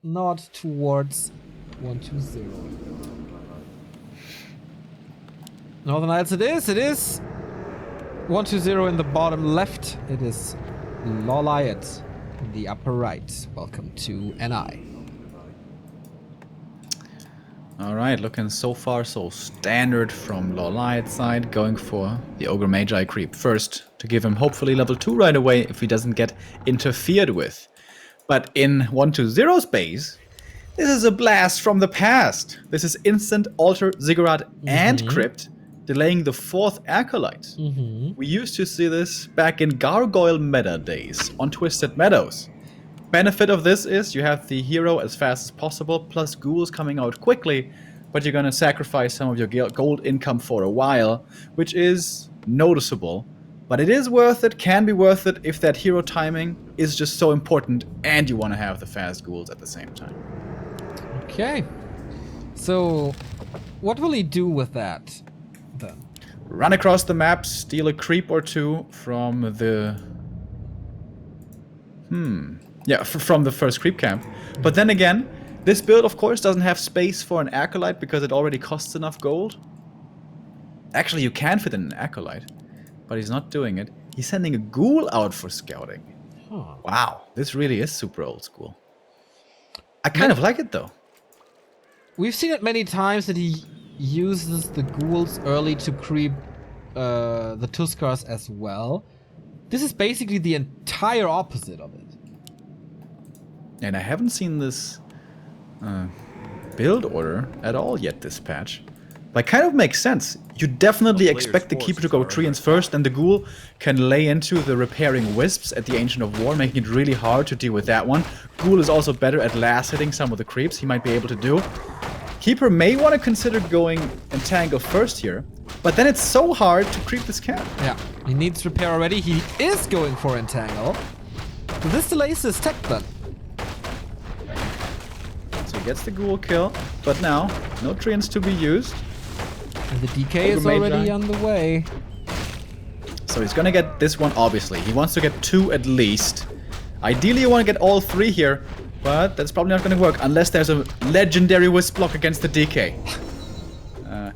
nod towards 120. Northern Isles it is. It is 120 in the bottom left. It is LawLiet in the upper right. Welcome to NI. All right, looking so far so standard from LawLiet's side, going for the Ogre Magi creep first to give him hopefully level 2 right away if he doesn't get interfered with. But in 120's base, this is a blast from the past. This is instant alter ziggurat and crypt, delaying the 4th acolyte. We used to see this back in Gargoyle meta days on Twisted Meadows. Benefit of this is you have the hero as fast as possible, plus ghouls coming out quickly, but you're going to sacrifice some of your gold income for a while, which is noticeable. But it is worth it, can be worth it, if that hero timing is just so important and you want to have the fast ghouls at the same time. Okay. So, what will he do with that, then? Run across the map, steal a creep or 2 from the... from the first creep camp. But then again, this build, of course, doesn't have space for an acolyte because it already costs enough gold. Actually, you can fit in an acolyte, but he's not doing it. He's sending a ghoul out for scouting. Wow, this really is super old school. I kind of like it though. We've seen it many times that he uses the ghouls early to creep the Tuskars as well. This is basically the entire opposite of it. And I haven't seen this build order at all yet this patch. But it kind of makes sense. You definitely expect the Keeper to go treants first, and the Ghoul can lay into the repairing Wisps at the Ancient of War, making it really hard to deal with that one. Ghoul is also better at last hitting some of the creeps he might be able to do. Keeper may want to consider going Entangle first here, but then it's so hard to creep this camp. Yeah, he needs repair already. He is going for Entangle. So this delays his tech then. So he gets the Ghoul kill, but now, no treants to be used. And the DK is already on the way. So he's gonna get this one, obviously. He wants to get 2 at least. Ideally, you want to get all 3 here, but that's probably not gonna work unless there's a legendary Wisp block against the DK. No,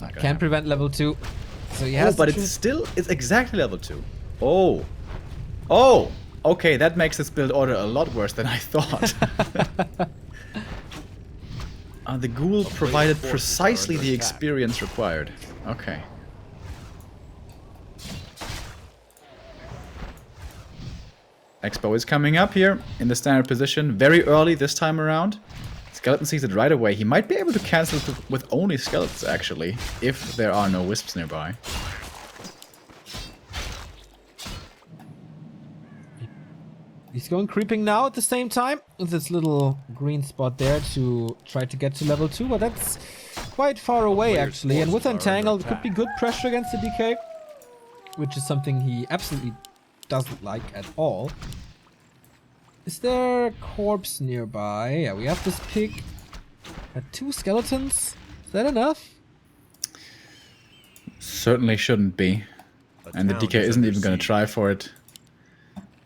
not Can't prevent level 2. So he has but it's exactly level 2. Oh, okay, that makes this build order a lot worse than I thought. The Ghoul provided precisely the experience required. Okay. Expo is coming up here in the standard position very early this time around. Skeleton sees it right away. He might be able to cancel it with only skeletons, actually, if there are no wisps nearby. He's going creeping now at the same time with this little green spot there to try to get to level 2, but that's quite far away actually. And with Entangle, it could be good pressure against the DK, which is something he absolutely doesn't like at all. Is there a corpse nearby? Yeah, we have this pig. 2 skeletons. Is that enough? Certainly shouldn't be. And the DK isn't even going to try for it.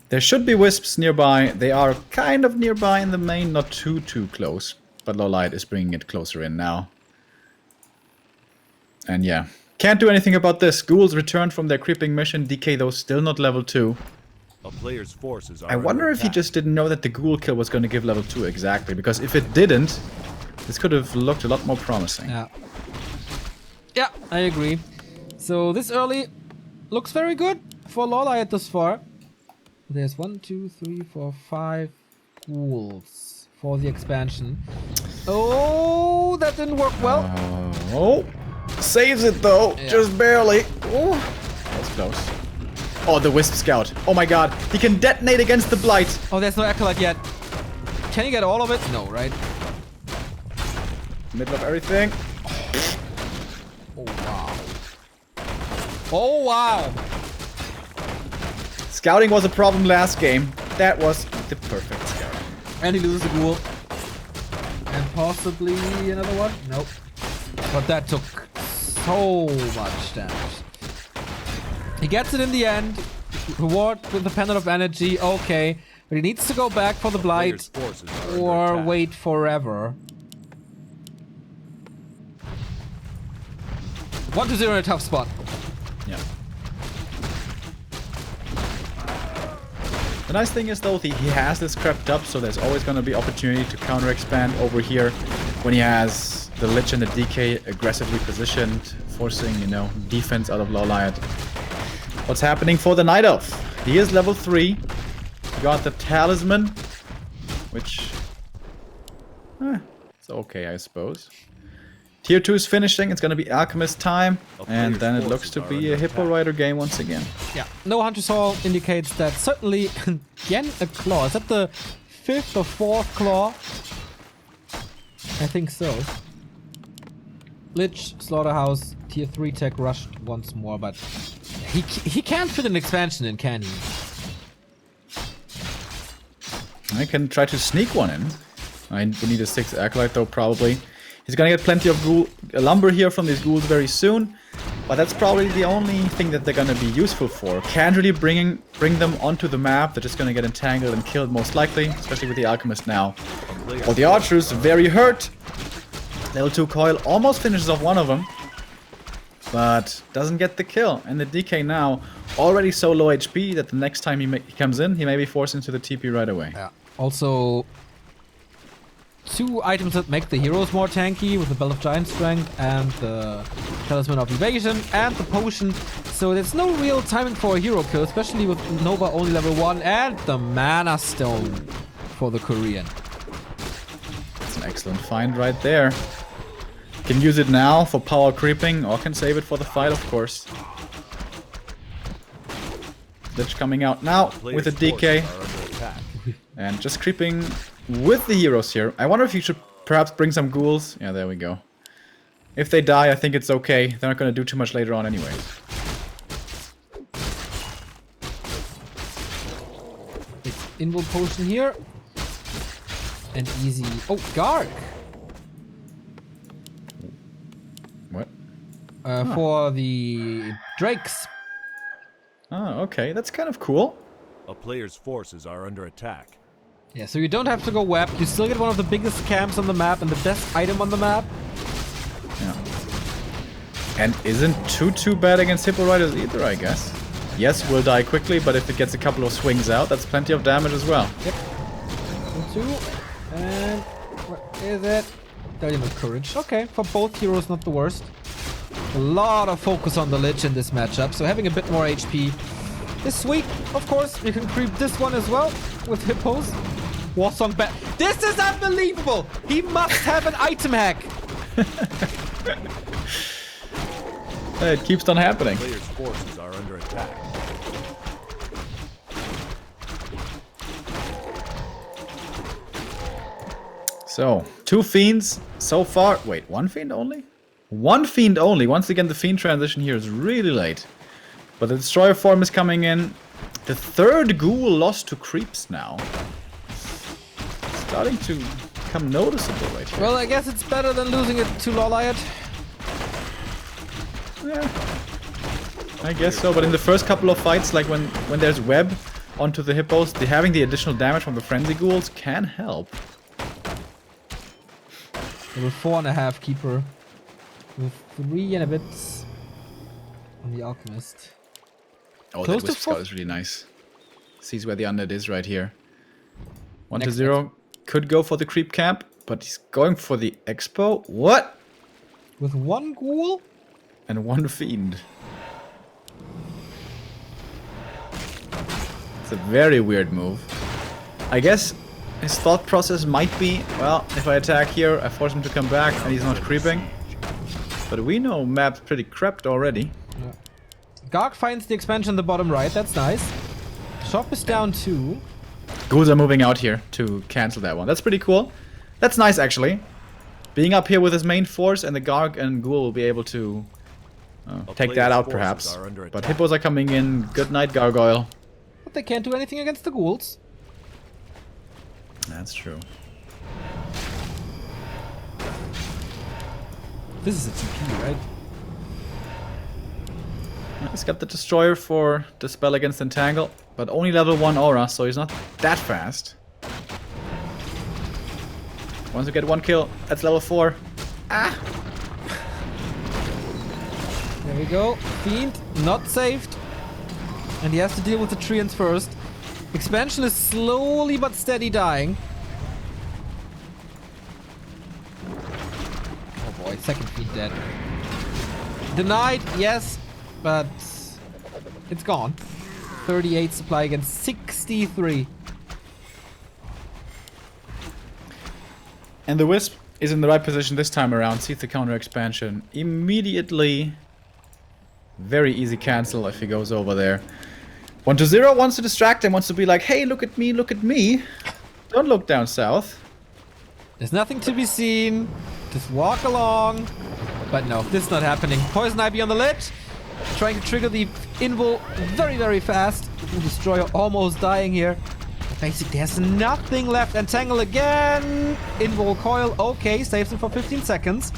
There should be wisps nearby. They are kind of nearby in the main, not too close. But LawLiet is bringing it closer in now. And yeah, can't do anything about this. Ghouls returned from their creeping mission. DK though still not level 2. A player's forces are I wonder if he just didn't know that the Ghoul kill was going to give level 2 exactly. Because if it didn't, this could have looked a lot more promising. Yeah. Yeah, I agree. So this early looks very good for LawLiet thus far. There's 1, 2, 3, 4, 5 ghouls for the expansion. Oh, that didn't work well. Oh, saves it though, just barely. Oh, that's close. Oh, the Wisp Scout. Oh my god, he can detonate against the Blight. Oh, there's no Acolyte yet. Can you get all of it? No, right? Middle of everything. Oh, wow. Oh, wow. Scouting was a problem last game. That was the perfect scout. And he loses a ghoul. And possibly another one? Nope. But that took so much damage. He gets it in the end. Reward with the Pendant of Energy. Okay. But he needs to go back for the Blight. Or wait forever. 1-0 in a tough spot. Yeah. The nice thing is though, he has this crept up, so there's always going to be opportunity to counter expand over here when he has the Lich and the DK aggressively positioned, forcing, you know, defense out of LawLiet. What's happening for the Night Elf? He is level 3. He got the Talisman, which... it's okay, I suppose. Tier 2 is finishing, it's gonna be Alchemist time, and then it looks to be a Hippo Rider game once again. Yeah, no Hunter's Hall indicates that certainly again a claw. Is that the 5th or 4th claw? I think so. Lich, Slaughterhouse, Tier 3 tech rushed once more, but he can't fit an expansion in, can he? I can try to sneak one in. I will need a 6th Acolyte though, probably. He's gonna get plenty of lumber here from these ghouls very soon, but that's probably the only thing that they're gonna be useful for. Can't really bring them onto the map. They're just gonna get entangled and killed most likely, especially with the Alchemist now. Well, the Archer's very hurt. Level 2 Coil almost finishes off one of them, but doesn't get the kill. And the DK now already so low HP that the next time he comes in, he may be forced into the TP right away. Yeah. Also, two items that make the heroes more tanky with the Bell of Giant Strength and the Talisman of Evasion and the Potion. So there's no real timing for a hero kill, especially with Nova only level 1 and the Mana Stone for the Korean. That's an excellent find right there. Can use it now for power creeping or can save it for the fight, of course. Lich coming out now with a DK. And just creeping with the heroes here. I wonder if you should perhaps bring some ghouls. Yeah, there we go. If they die, I think it's okay. They're not going to do too much later on anyway. Invul Potion here. And easy. Oh, Garg! What? For the Drakes. Oh, okay. That's kind of cool. A player's forces are under attack. Yeah, so you don't have to go web. You still get one of the biggest camps on the map and the best item on the map. Yeah. And isn't too bad against Hippo Riders either, I guess. Yes, we'll die quickly, but if it gets a couple of swings out, that's plenty of damage as well. Yep. 2. And what is it? Dynamic Courage. Okay, for both heroes, not the worst. A lot of focus on the Lich in this matchup, so having a bit more HP is sweet. Of course, you can creep this one as well with Hippos. Warsong back. This is unbelievable! He must have an item hack! It keeps on happening. Player's forces are under attack. So, 2 Fiends so far. Wait, 1 Fiend only? 1 Fiend only. Once again, the Fiend transition here is really late. But the Destroyer form is coming in. The 3rd Ghoul lost to creeps now. Starting to become noticeable right here. Well, I guess it's better than losing it to LawLiet. Yeah. I guess so, but in the first couple of fights, like when there's web onto the hippos, having the additional damage from the frenzy ghouls can help. Level 4.5 Keeper. With 3 and a bit on the Alchemist. Oh, Close that to Wisp Scout is really nice. Sees where the undead is right here. 1-0. Could go for the creep camp, but he's going for the expo. What? With 1 ghoul? And 1 fiend. It's a very weird move. I guess his thought process might be, well, if I attack here, I force him to come back and he's not creeping. But we know map's pretty crapped already. Yeah. Garg finds the expansion in the bottom right, that's nice. Shop is down 2. Ghouls are moving out here to cancel that one. That's pretty cool. That's nice, actually. Being up here with his main force, and the Garg and Ghoul will be able to take that out, perhaps. But hippos are coming in. Good night, Gargoyle. But they can't do anything against the ghouls. That's true. This is a TP, right? He's got the Destroyer for Dispel against Entangle, but only level 1 aura, so he's not that fast. Once you get 1 kill, that's level 4. Ah! There we go. Fiend, not saved. And he has to deal with the treants first. Expansion is slowly but steady dying. Oh boy, second Fiend dead. Denied, yes, but it's gone. 38 supply against 63. And the Wisp is in the right position this time around. Sees the counter expansion immediately. Very easy cancel if he goes over there. 1-0 wants to distract him, wants to be like, hey, look at me, look at me. Don't look down south. There's nothing to be seen. Just walk along. But no, this is not happening. Poison Ivy on the ledge. Trying to trigger the invul very, very fast. The Destroyer almost dying here. Basically, there's nothing left. Entangle again. Invul coil. Okay, saves him for 15 seconds.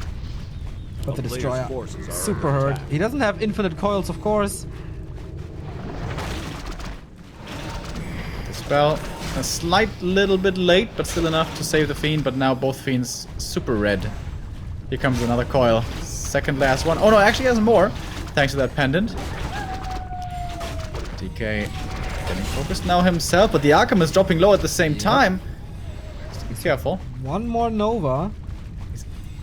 But the Destroyer super hurt. He doesn't have infinite coils, of course. The spell a slight little bit late, but still enough to save the Fiend. But now both Fiends super red. Here comes another coil. Second last one. Oh no, actually has more. Thanks to that pendant. DK getting focused now himself, but the Alchemist dropping low at the same time. Just be careful. One more Nova.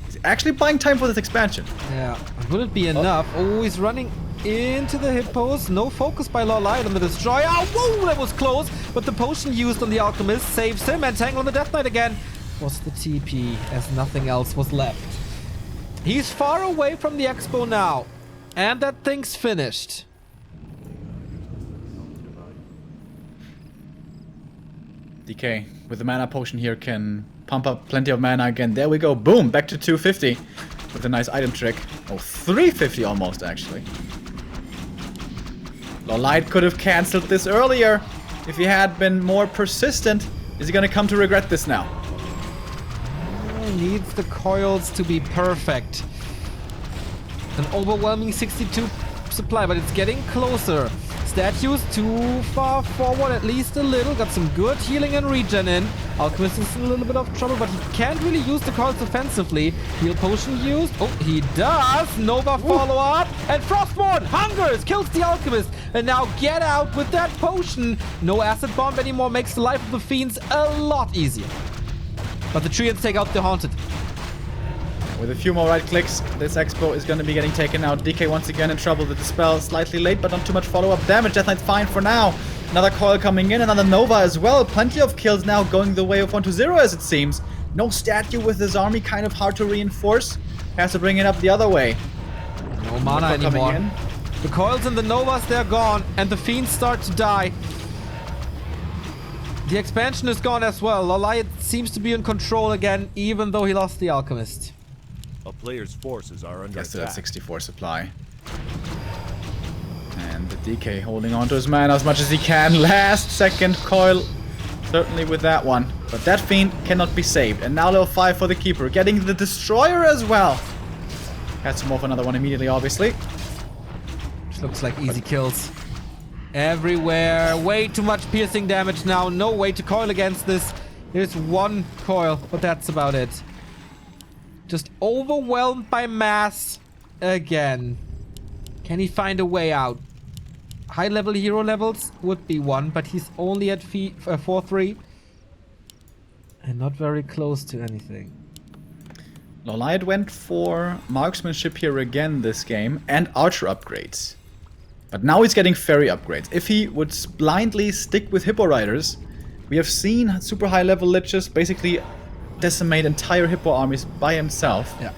He's actually buying time for this expansion. Yeah, would it be enough? Oh, he's running into the hippos. No focus by LawLiet on the Destroyer. Whoa, that was close. But the potion used on the Alchemist saves him. And Tangle on the Death Knight again was the TP as nothing else was left. He's far away from the Expo now. And that thing's finished. DK with the mana potion here can pump up plenty of mana again. There we go. Boom. Back to 250 with a nice item trick. Oh, 350 almost actually. LawLiet could have cancelled this earlier if he had been more persistent. Is he going to come to regret this now? Needs the coils to be perfect. An overwhelming 62 supply, but it's getting closer. Statues too far forward, at least a little. Got some good healing and regen in. Alchemist is in a little bit of trouble, but he can't really use the coils offensively. Heal potion used. Oh, he does. Nova follow up. And Frostborn hungers, kills the Alchemist. And now get out with that potion. No acid bomb anymore makes the life of the fiends a lot easier. But the Treants take out the Haunted. With a few more right clicks, this Expo is going to be getting taken out. DK once again in trouble with the spell. Slightly late, but not too much follow-up damage. Death Knight's fine for now. Another coil coming in, another Nova as well. Plenty of kills now going the way of 1-0 as it seems. No statue with his army, kind of hard to reinforce. Has to bring it up the other way. No mana anymore. The coils and the Novas, they're gone. And the fiends start to die. The expansion is gone as well. LawLiet seems to be in control again, even though he lost the Alchemist. A player's forces are under Yes, to that attack. 64 supply. And the DK holding on to his mana as much as he can. Last second coil, certainly with that one. But that fiend cannot be saved. And now level 5 for the Keeper, getting the Destroyer as well. Has to move another one immediately, obviously. Which looks like easy kills. Everywhere. Way too much piercing damage now. No way to coil against this. There's one coil, but that's about it. Just overwhelmed by mass again. Can he find a way out? High level hero levels would be one, but he's only at 4-3. And not very close to anything. LawLiet went for marksmanship here again this game and archer upgrades. But now he's getting fairy upgrades. If he would blindly stick with Hippo Riders, we have seen super high level liches basically decimate entire Hippo armies by himself. Yeah.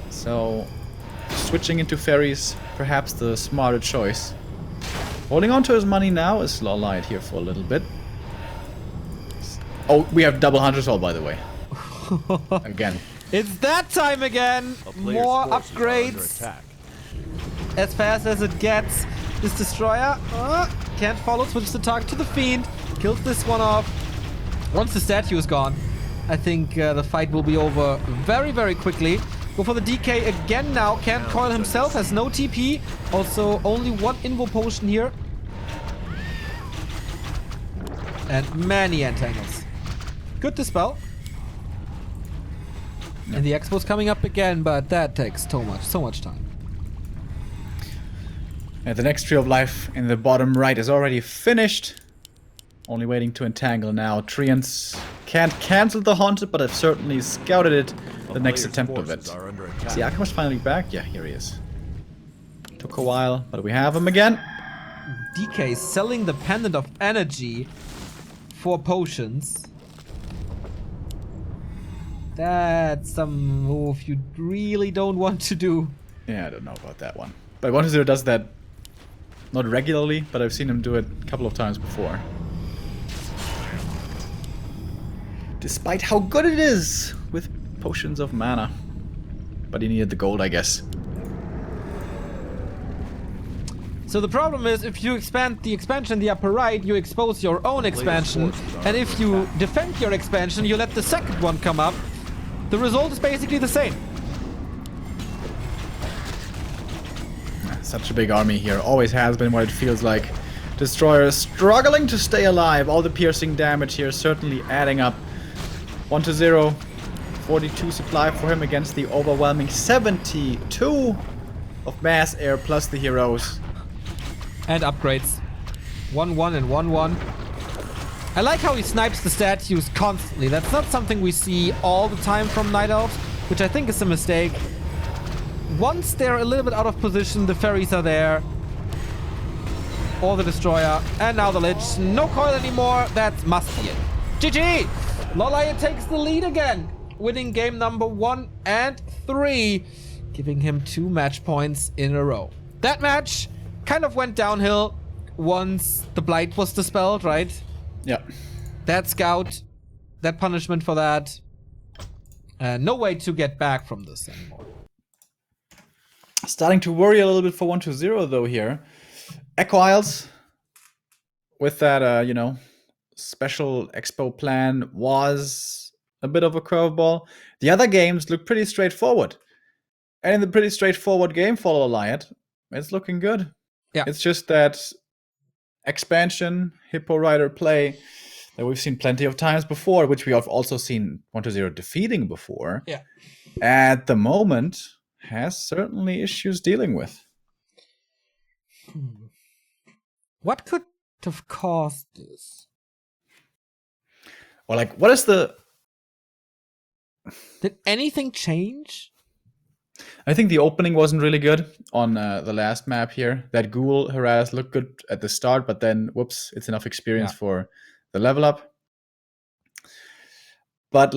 So switching into fairies, perhaps the smarter choice. Holding on to his money now is LawLiet here for a little bit. Oh, we have double Hunter's Hall, by the way. Again. It's that time again. A player's More forces are under upgrades. attack. As fast as it gets. This Destroyer can't follow, switches the target to the Fiend. Kills this one off. Once the statue is gone, I think the fight will be over very, very quickly. Go for the DK again now. Can't coil himself, has no TP. Also, only one Invo potion here. And many entangles. Good dispel. And the Expo's coming up again, but that takes so much time. The next Tree of Life in the bottom right is already finished. Only waiting to entangle now. Treants can't cancel the Haunted, but have certainly scouted it. The next attempt of it. Is the Alchemist finally back? Yeah, here he is. Took a while, but we have him again. DK is selling the Pendant of Energy for potions. That's some move you really don't want to do. Yeah, I don't know about that one. But 1-0 does that not regularly, but I've seen him do it a couple of times before. Despite how good it is with potions of mana. But he needed the gold, I guess. So the problem is, if you expand the expansion in the upper right, you expose your own expansion. And if you defend your expansion, you let the second one come up. The result is basically the same. Such a big army here. Always has been what it feels like. Destroyer struggling to stay alive. All the piercing damage here certainly adding up. 1-0. 42 supply for him against the overwhelming 72 of mass air plus the heroes. And upgrades. 1-1 and 1-1. I like how he snipes the statues constantly. That's not something we see all the time from Night Elves, which I think is a mistake. Once they're a little bit out of position, the fairies are there. Or the destroyer. And now the lich. No coil anymore. That must be it. GG! LawLiet takes the lead again, winning game number 1 and 3, giving him 2 match points in a row. That match kind of went downhill once the blight was dispelled, right? Yeah. That scout, that punishment for that. No way to get back from this anymore. Starting to worry a little bit for 1-0 though here. Equalizer with that, special expo plan was a bit of a curveball. The other games look pretty straightforward. And in the pretty straightforward game for LawLiet, it's looking good. Yeah. It's just that expansion, Hippo Rider play that we've seen plenty of times before, which we have also seen 1-0 defeating before. Yeah. At the moment, has certainly issues dealing with. What could have caused this? Or what is the... Did anything change? I think the opening wasn't really good on the last map here. That ghoul harass looked good at the start, but then, whoops, it's enough experience for the level up. But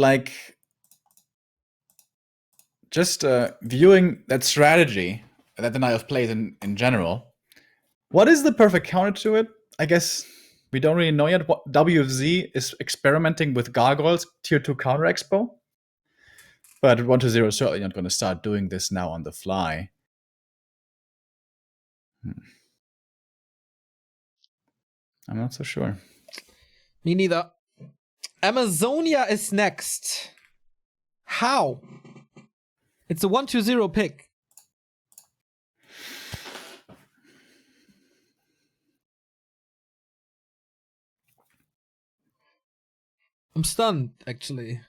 just viewing that strategy that the Night Elf plays in general, what is the perfect counter to it? I guess we don't really know yet. What WFZ is experimenting with Gargoyles Tier 2 counter expo. But 1-0 is certainly not going to start doing this now on the fly. I'm not so sure. Me neither. Amazonia is next. How? It's a 1-2-0 pick. I'm stunned, actually.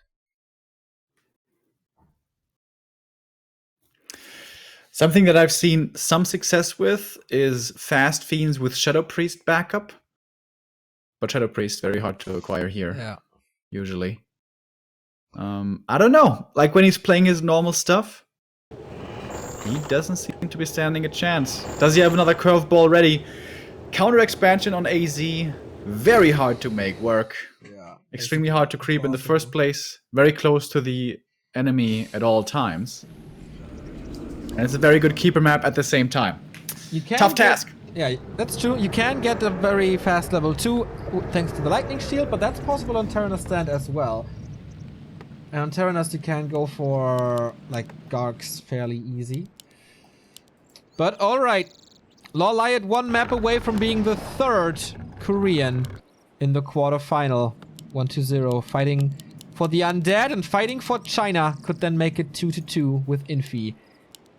Something that I've seen some success with is Fast Fiends with Shadow Priest backup. But Shadow Priest, very hard to acquire here, usually. I don't know. When he's playing his normal stuff, he doesn't seem to be standing a chance. Does he have another curveball ready? Counter expansion on AZ, very hard to make work. Yeah, extremely hard to creep in the first place, very close to the enemy at all times. And it's a very good keeper map at the same time. Tough task. Yeah, that's true. You can get a very fast level 2 thanks to the lightning shield, but that's possible on Terranos stand as well. And on Terranos you can go for Gargs fairly easy. But alright. LawLiet 1 map away from being the 3rd Korean in the quarterfinal. 1-0, fighting for the undead and fighting for China. Could then make it 2-2 with Infi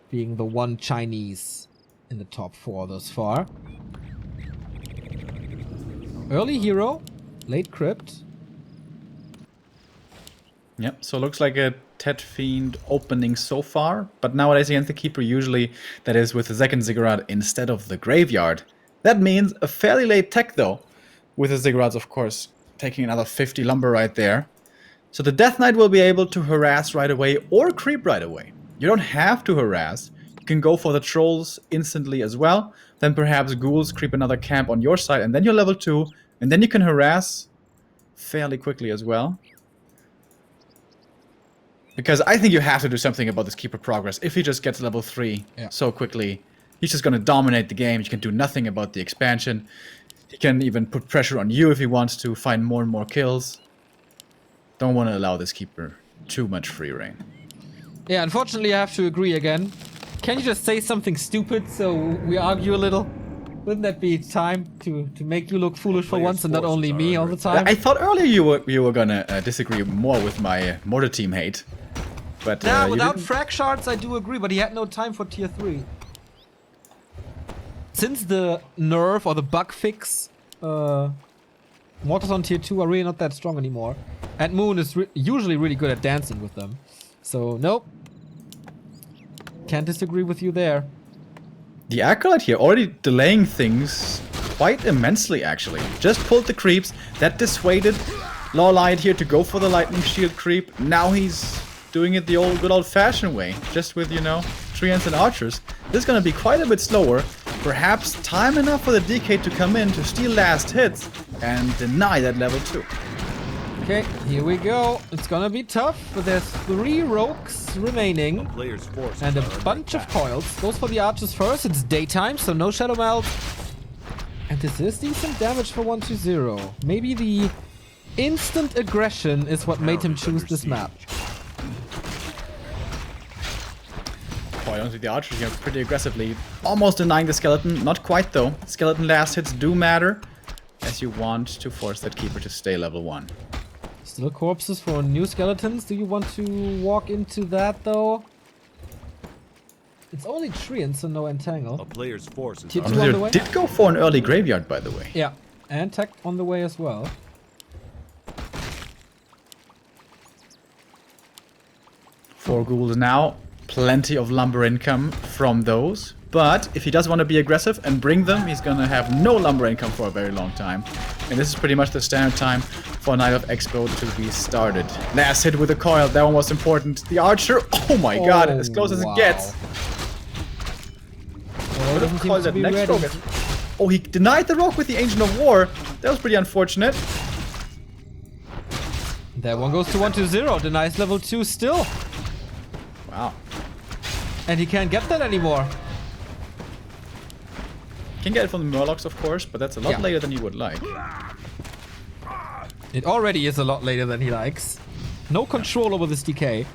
being the one Chinese in the top 4 thus far. Early hero, late crypt. Yep, so it looks like a Tet Fiend opening so far, but nowadays against the Keeper usually that is with the second Ziggurat instead of the Graveyard. That means a fairly late tech though, with the Ziggurats of course taking another 50 lumber right there. So the Death Knight will be able to harass right away or creep right away. You don't have to harass. You can go for the trolls instantly as well. Then perhaps ghouls creep another camp on your side, and then you're level 2, and then you can harass fairly quickly as well. Because I think you have to do something about this keeper progress. If he just gets level 3 so quickly, he's just going to dominate the game. You can do nothing about the expansion. He can even put pressure on you if he wants to find more and more kills. Don't want to allow this keeper too much free reign. Yeah, unfortunately I have to agree again. Can you just say something stupid so we argue a little? Wouldn't that be time to make you look foolish for once and not only me all the time? I thought earlier you were gonna disagree more with my mortar team hate. But nah, without frag shards I do agree, but he had no time for tier 3. Since the nerf or the bug fix, mortars on tier 2 are really not that strong anymore. And Moon is usually really good at dancing with them. So, nope. Can't disagree with you there. The Acolyte here already delaying things quite immensely, actually. Just pulled the creeps. That dissuaded LawLiet here to go for the lightning shield creep. Now he's doing it the good old-fashioned way. Just with, you know, treants and archers. This is going to be quite a bit slower. Perhaps time enough for the DK to come in to steal last hits and deny that level 2. Okay, here we go. It's gonna be tough, but there's 3 rogues remaining. Player's forces And a are under bunch of attack. coils. Goes for the archers first. It's daytime, so no shadow melt. And this is decent damage for 1-0. Maybe the instant aggression is what made him choose this map. Coil onto the archers here pretty aggressively. Almost denying the skeleton. Not quite though. Skeleton last hits do matter, as you want to force that keeper to stay level 1. Still corpses for new skeletons. Do you want to walk into that though? It's only treants, so no entangle. A player's forces Tier are two on the way? Did go for an early graveyard, by the way. Yeah, and tech on the way as well. 4 ghouls now. Plenty of lumber income from those. But if he does want to be aggressive and bring them, he's gonna have no lumber income for a very long time. And this is pretty much the standard time for Night of Expo to be started. Last hit with a coil, that one was important. The archer, oh my god, as close as wow. it gets. Oh, doesn't seem Coil to that be next ready. rogue. Oh, he denied the rogue with the Ancient of War. That was pretty unfortunate. That one goes to 1-0. Denies level 2 still. Wow. And he can't get that anymore. Can get it from the Murlocs, of course, but that's a lot Yeah. later than you would like. It already is a lot later than he likes. No control over this DK.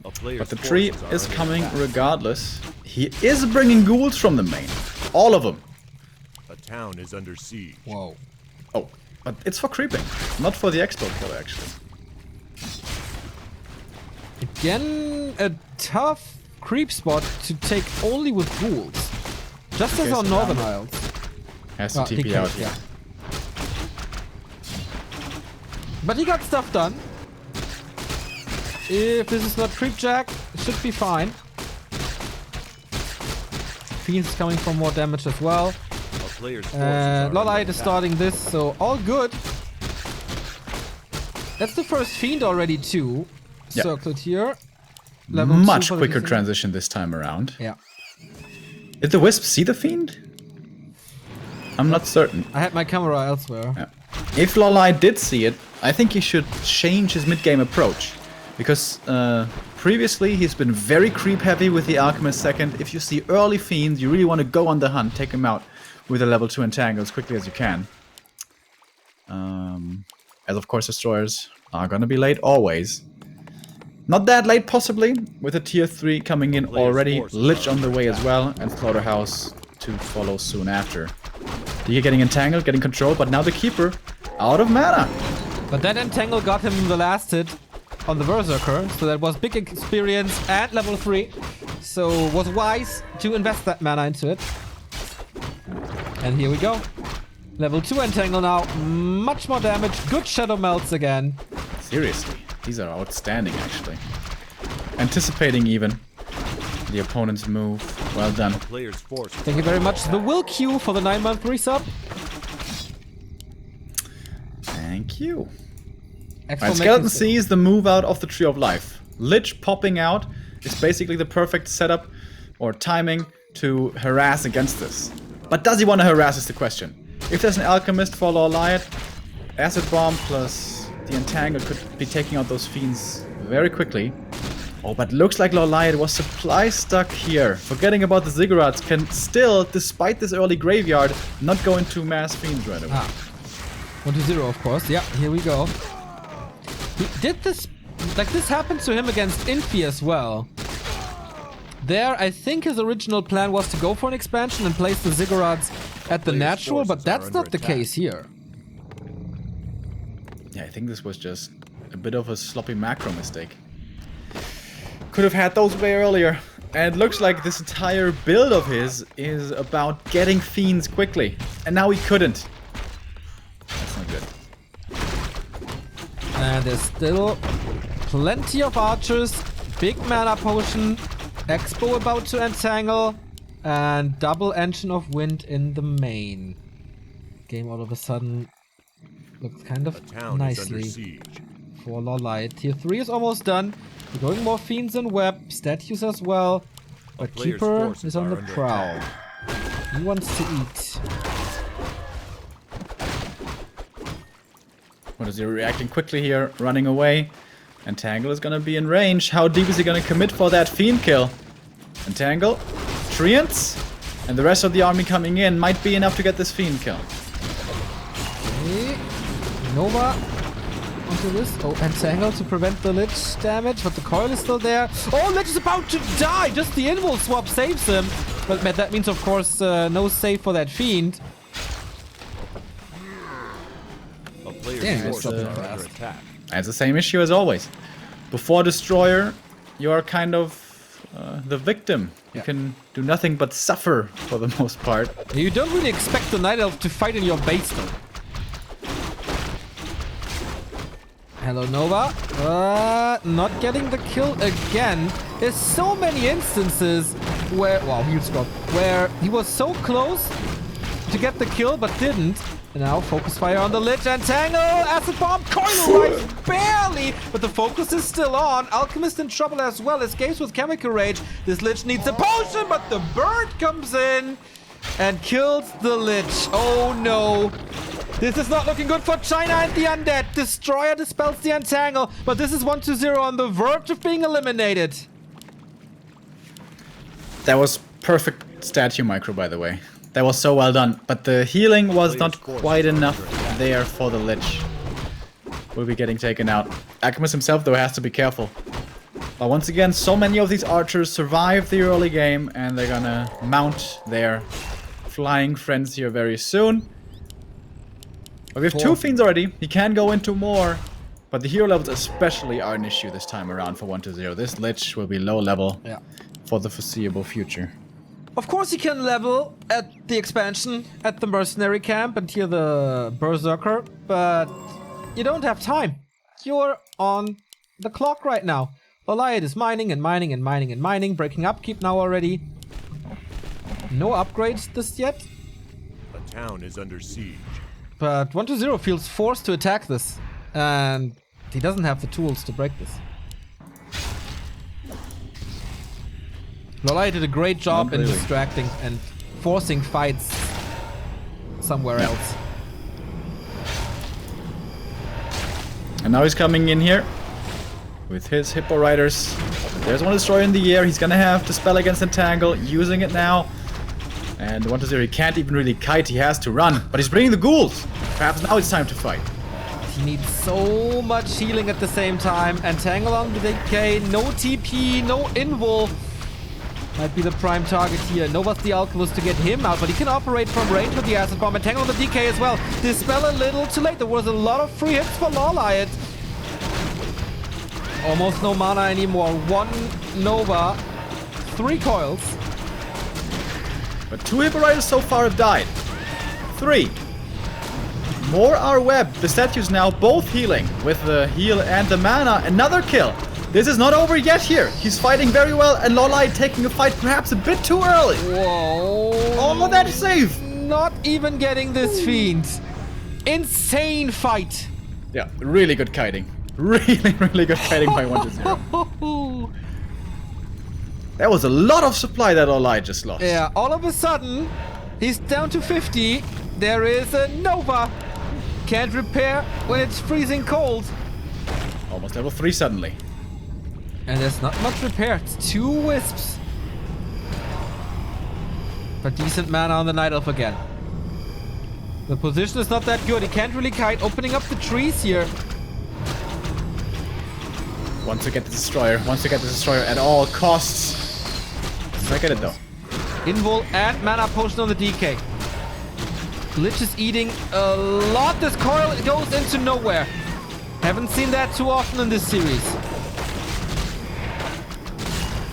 A player's But the tree forces are is under coming attack. regardless. He is bringing ghouls from the main. All of them. A town is under siege. Whoa. Oh, but it's for creeping, not for the expo kill, actually. Again, a tough creep spot to take only with ghouls. Just as Okay, on so Northern now- Isles. Has to Ah, TP DK, out here. yeah. But he got stuff done. If this is not creep jack, it should be fine. Fiend's coming for more damage as well. A player's forces are LawLiet under is attack. starting this, so all good. That's the first Fiend already too. Yeah. Circled here. Level Much 2 for the quicker Decisive. transition this time around. Yeah. Did the Wisp see the Fiend? I'm not certain. I had my camera elsewhere. Yeah. If LawLiet did see it, I think he should change his mid-game approach. Because previously he's been very creep heavy with the Alchemist second. If you see early Fiends, you really want to go on the hunt, take him out with a level 2 entangle as quickly as you can. As of course Destroyers are gonna be late always. Not that late possibly, with a tier 3 coming in already, Lich on the way as well, and Slaughterhouse to follow soon after. DK getting entangled, getting control, but now the Keeper out of mana. But that entangle got him the last hit on the Berserker, so that was big experience and level 3. So was wise to invest that mana into it. And here we go. Level 2 entangle now, much more damage, good shadow melts again. Seriously, these are outstanding actually. Anticipating even the opponent's move. Well done. Player's forces. Thank you very much. The Will Q for the 9-month resub. Thank you. X Alright, for Skeleton making- sees the move out of the Tree of Life. Lich popping out is basically the perfect setup or timing to harass against this. But does he want to harass is the question. If there's an Alchemist for LawLiet, Acid Bomb plus the Entangle could be taking out those Fiends very quickly. Oh, but looks like LawLiet was supply stuck here. Forgetting about the Ziggurats can still, despite this early graveyard, not go into mass Fiends right away. 1-0, of course. Yeah, here we go. He did this, like this happened to him against Infi as well. There, I think his original plan was to go for an expansion and place the Ziggurats at the Player's natural, but forces are that's under not the attack. case here. Yeah, I think this was just a bit of a sloppy macro mistake. Could have had those way earlier. And it looks like this entire build of his is about getting Fiends quickly. And now he couldn't. That's not good. And there's still plenty of archers. Big mana potion. Expo about to entangle. And double engine of wind in the main. Game all of a sudden looks kind A of town is under nicely siege. for LawLiet. Tier 3 is almost done. We're going more fiends and web, statues as well. But player's Keeper forces is on are the under prowl. He wants to eat. What is he reacting quickly here, running away? Entangle is gonna be in range. How deep is he gonna commit for that fiend kill? Entangle, Treants, and the rest of the army coming in might be enough to get this fiend kill. Okay. Nova onto this. Oh, Entangle to prevent the Lich damage, but the coil is still there. Oh, Lich is about to die! Just the invul swap saves him. But that means, of course, no save for that fiend. A player's Damn, forces that's are so under fast. attack. It's the same issue as always. Before Destroyer, you are kind of the victim. You can do nothing but suffer for the most part. You don't really expect the Night Elf to fight in your base, though. Hello, Nova. Not getting the kill again. There's so many instances where... Wow, huge scope. Where he was so close to get the kill, but didn't. And now focus fire on the Lich. Entangle! Acid bomb! Coil right barely! But the focus is still on. Alchemist in trouble as well. Escapes with Chemical Rage. This Lich needs a potion, but the bird comes in and kills the Lich. Oh no. This is not looking good for China and the Undead. Destroyer dispels the Entangle, but this is 1-2-0 on the verge of being eliminated. That was perfect statue micro, by the way. That was so well done. But the healing was not quite enough there for the Lich. Will be getting taken out. Alchemist himself, though, has to be careful. But once again, so many of these archers survive the early game, and they're gonna mount their flying friends here very soon. But we have 2 fiends already. He can go into more. But the hero levels especially are an issue this time around for 1-0. This Lich will be low level for the foreseeable future. Of course, you can level at the expansion, at the mercenary camp, and here the berserker, but you don't have time. You're on the clock right now. LawLiet is mining and mining and mining and mining, breaking upkeep now already. No upgrades just yet, A town is under siege. but 1-0 feels forced to attack this, and he doesn't have the tools to break this. LawLiet did a great job in distracting and forcing fights somewhere else. And now he's coming in here with his Hippo Riders. There's one Destroyer in the air. He's gonna have to spell against Entangle, using it now. And 1-0, he can't even really kite. He has to run, but he's bringing the ghouls. Perhaps now it's time to fight. He needs so much healing at the same time. Entangle on the DK, no TP, no invul. Might be the prime target here. Nova's the Alchemist to get him out, but he can operate from range with the Acid Bomb. Entangle on the DK as well. Dispel a little too late. There was a lot of free hits for LawLiet. Almost no mana anymore. 1 Nova, 3 coils. But 2 Hippo Riders so far have died. 3. More are webbed. The statues now both healing with the heal and the mana. Another kill. This is not over yet here. He's fighting very well, and LawLiet taking a fight perhaps a bit too early. Whoa. Oh, that save. Not even getting this fiend. Insane fight. Yeah, really good kiting. Really, really good kiting by 1-0. That was a lot of supply that LawLiet just lost. Yeah, all of a sudden, he's down to 50. There is a Nova. Can't repair when it's freezing cold. Almost level 3 suddenly. And there's not much repair. It's 2 wisps. But decent mana on the Night Elf again. The position is not that good. He can't really kite. Opening up the trees here. Wants to get the Destroyer. Wants to get the Destroyer at all costs. I get it though. Invul and mana potion on the DK. Lich is eating a lot. This coil goes into nowhere. Haven't seen that too often in this series.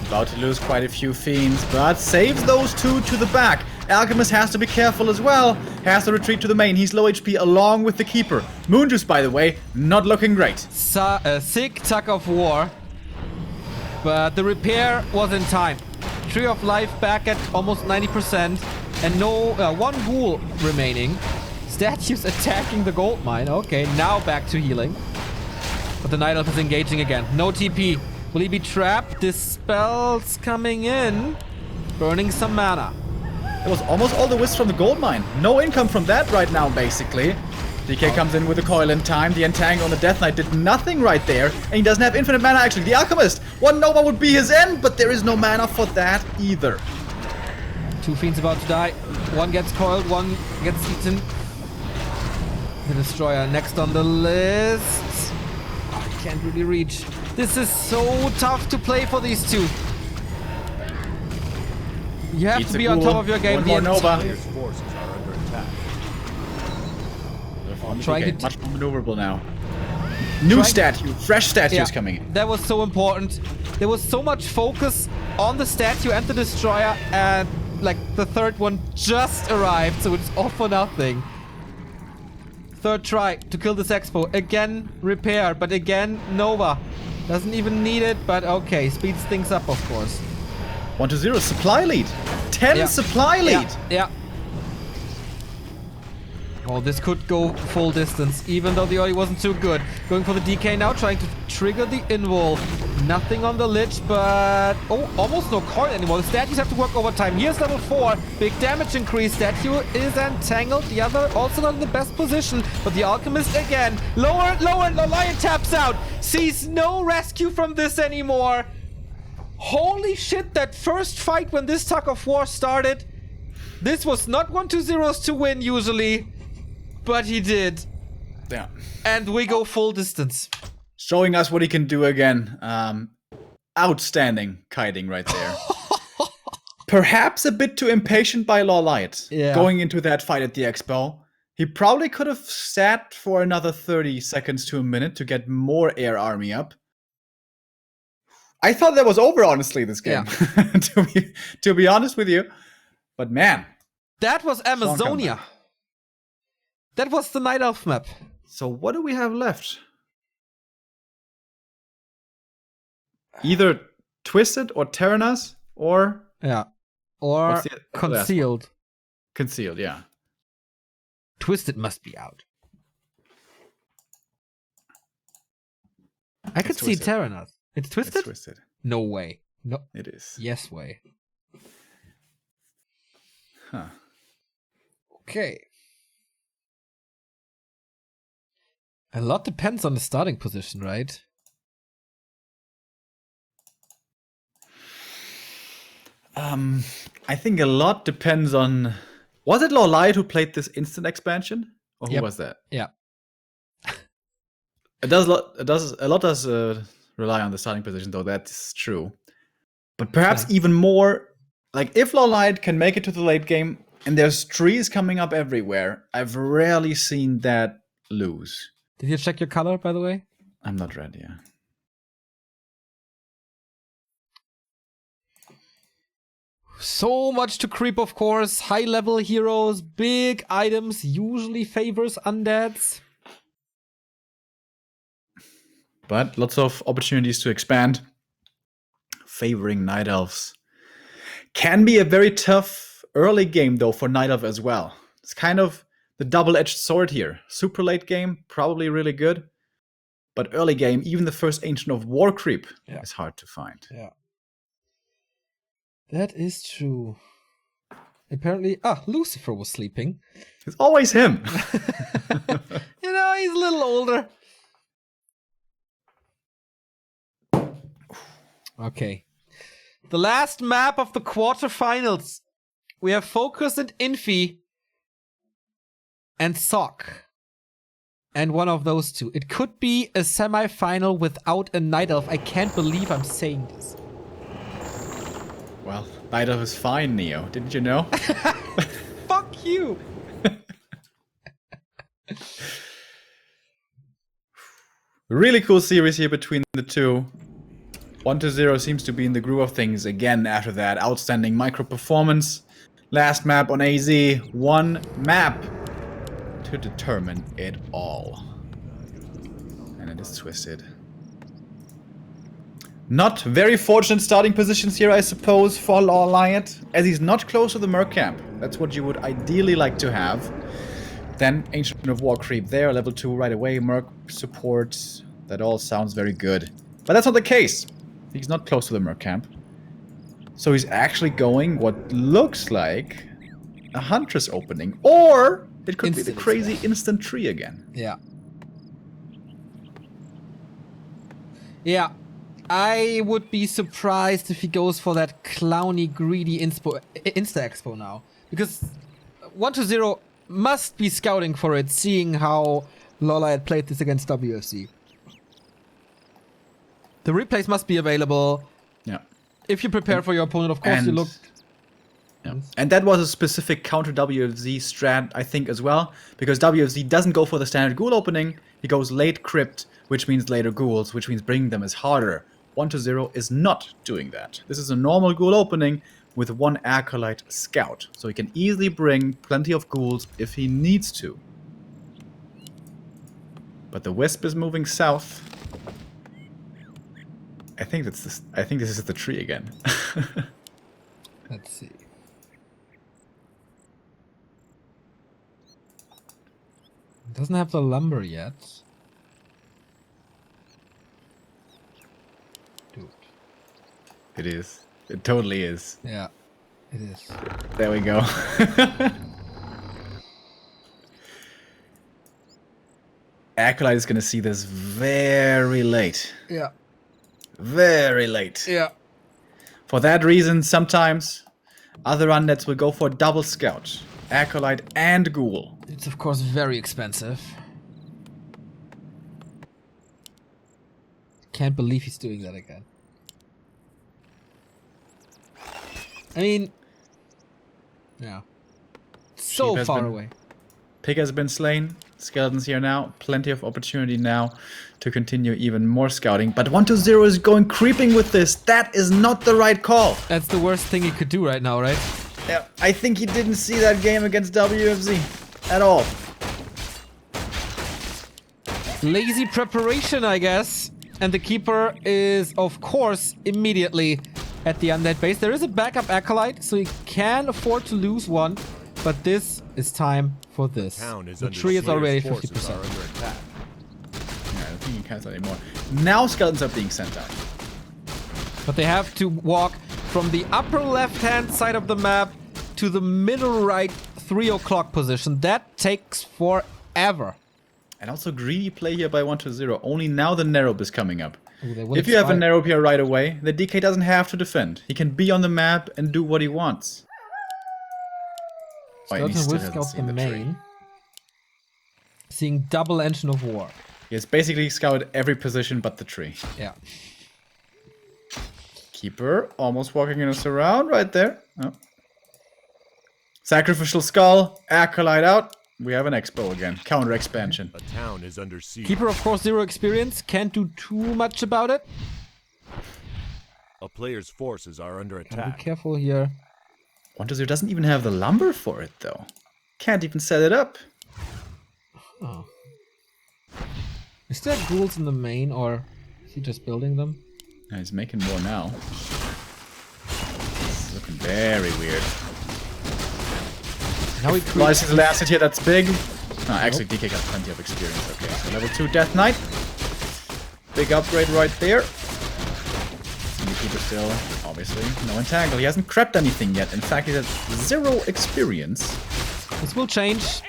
About to lose quite a few fiends, but saves those 2 to the back. Alchemist has to be careful as well. Has to retreat to the main. He's low HP along with the Keeper. Moonjuice, by the way, not looking great. Sick tug of war. But the repair was in time. Tree of Life back at almost 90%. And no, one ghoul remaining. Statues attacking the gold mine. Okay, now back to healing. But the Night Elf is engaging again. No TP. Will he be trapped? Dispel's coming in. Burning some mana. It was almost all the wisps from the gold mine. No income from that right now, basically. DK comes in with a coil in time. The Entangle on the Death Knight did nothing right there. And he doesn't have infinite mana, actually. The Alchemist! One Nova would be his end, but there is no mana for that either. 2 Fiends about to die. One gets coiled, one gets eaten. The Destroyer next on the list. I can't really reach. This is so tough to play for these two. You have to be on top of your game. One more Nova. Players' forces are under attack. Trying to much more maneuverable now. New statue, fresh statues coming in. That was so important. There was so much focus on the statue and the Destroyer, and like the third one just arrived, so it's all for nothing. Third try to kill this Expo. Again, repair, but again, Nova. Doesn't even need it, but okay, speeds things up, of course. 1-0 supply lead. 10 supply lead. Yeah. Oh, this could go full distance, even though the early wasn't too good. Going for the DK now, trying to trigger the invul. Nothing on the Lich, but... oh, almost no coin anymore. The statues have to work overtime. Here's level 4. Big damage increase. Statue is entangled. The other also not in the best position. But the Alchemist again. Lower. LawLiet taps out. Sees no rescue from this anymore. Holy shit, that first fight when this tug of war started. This was not 1-2-0s to win usually. But he did. Yeah. And we go full distance. Showing us what he can do again. Outstanding kiting right there. Perhaps a bit too impatient by LawLiet. Going into that fight at the Expo. He probably could have sat for another 30 seconds to a minute to get more air army up. I thought that was over, honestly, this game. to be honest with you. But man. That was Amazonia. That was the Night Elf map. So what do we have left? Either Twisted or Terranas or... yeah. Or Concealed. Concealed, yeah. Twisted must be out. I could see Terranas. It's Twisted? It's Twisted. No way. No. It is. Yes way. Huh. Okay. A lot depends on the starting position, right? I think a lot depends on... was it LawLiet who played this instant expansion? Or who was that? Yeah. A lot does rely on the starting position, though. That's true. But perhaps even more, like if LawLiet can make it to the late game and there's trees coming up everywhere, I've rarely seen that lose. Did you check your color, by the way? I'm not ready, yeah. So much to creep, of course. High-level heroes, big items, usually favors undeads. But lots of opportunities to expand. Favoring Night Elves. Can be a very tough early game, though, for Night Elf as well. It's kind of the double-edged sword here. Super late game, probably really good. But early game, even the first Ancient of War creep is hard to find. Yeah. That is true. Apparently, Lucifer was sleeping. It's always him. You know, he's a little older. Okay. The last map of the quarterfinals. We have Focus and Infi. And Sock. And one of those two. It could be a semi-final without a Night Elf. I can't believe I'm saying this. Well, Night Elf is fine, Neo. Didn't you know? Fuck you! Really cool series here between the two. 1-0 seems to be in the groove of things again after that outstanding micro performance. Last map on AZ. One map to determine it all. And it is Twisted. Not very fortunate starting positions here, I suppose, for LawLiet, as he's not close to the Merc camp. That's what you would ideally like to have. Then Ancient of War creep there, level 2 right away, Merc support. That all sounds very good. But that's not the case. He's not close to the Merc camp. So he's actually going what looks like a Huntress opening. Or it could be the crazy instant tree again. Yeah. Yeah. I would be surprised if he goes for that clowny, greedy Insta-Expo now. Because 1-0 must be scouting for it, seeing how LawLiet played this against WFC. The replays must be available. Yeah. If you prepare for your opponent, of course, you look... Yeah. And that was a specific counter WFZ strat, I think, as well. Because WFZ doesn't go for the standard ghoul opening. He goes late crypt, which means later ghouls, which means bringing them is harder. 1-0 is not doing that. This is a normal ghoul opening with one Acolyte scout. So he can easily bring plenty of ghouls if he needs to. But the Wisp is moving south. I think this is the tree again. Let's see. Doesn't have the lumber yet. Dude. It is. It totally is. Yeah, it is. There we go. Acolyte is gonna see this very late. Yeah. Very late. Yeah. For that reason, sometimes other undeads will go for double scout. Acolyte and ghoul. It's of course very expensive. Can't believe he's doing that again. I mean... Yeah. So far away. Pig has been slain. Skeletons here now. Plenty of opportunity now to continue even more scouting. But 1-0 is going creeping with this. That is not the right call. That's the worst thing he could do right now, right? Yeah, I think he didn't see that game against WFZ at all. Lazy preparation, I guess. And the keeper is, of course, immediately at the undead base. There is a backup Acolyte, so he can afford to lose one. But this is time for this. The tree is already 50%. Yeah, I don't think he can't anymore. Now skeletons are being sent out. But they have to walk from the upper left-hand side of the map to the middle right 3 o'clock position. That takes forever. And also greedy play here by 1-0. Only now the Nerob is coming up. Ooh, if you have a Nerob here right away, the DK doesn't have to defend. He can be on the map and do what he wants. Skeleton will scout the main. Seeing double Engine of War. He has basically scouted every position but the tree. Yeah. Keeper almost walking in a surround right there. Oh. Sacrificial Skull, Acolyte out. We have an expo again. Counter expansion. A town is under siege. Keeper, of course, 0 experience. Can't do too much about it. A player's forces are under Gotta attack. be careful here. 1-0 doesn't even have the lumber for it, though. Can't even set it up. Oh. Is there ghouls in the main, or is he just building them? Yeah, he's making more now. It's looking very weird. Now he Well, I see the last hit here, that's big. No, actually, DK got plenty of experience. Okay, so level 2 Death Knight. Big upgrade right there. And the keeper still, obviously, no entangle. He hasn't crept anything yet. In fact, he has 0 experience. This will change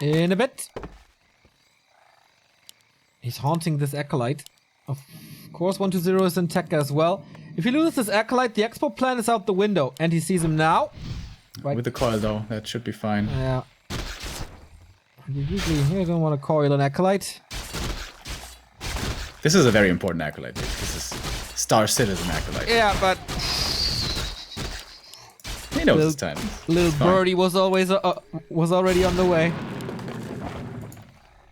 in a bit. He's haunting this Acolyte. Of course, 1-0 is in tech as well. If he loses this Acolyte, the expo plan is out the window. And he sees him now. Right. With the coil, though, that should be fine. Yeah. You don't want to coil an Acolyte. This is a very important Acolyte. This is Star Citizen Acolyte. Yeah, but... He knows his time. Little birdie was already on the way.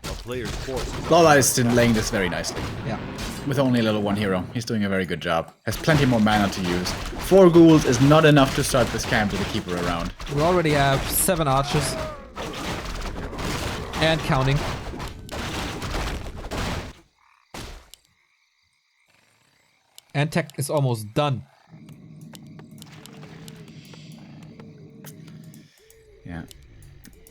A player's forces. LawLiet is still laying this very nicely. Yeah. With only a level 1 hero. He's doing a very good job. Has plenty more mana to use. 4 ghouls is not enough to start this camp with the keeper around. We already have 7 archers. And counting. And tech is almost done. Yeah.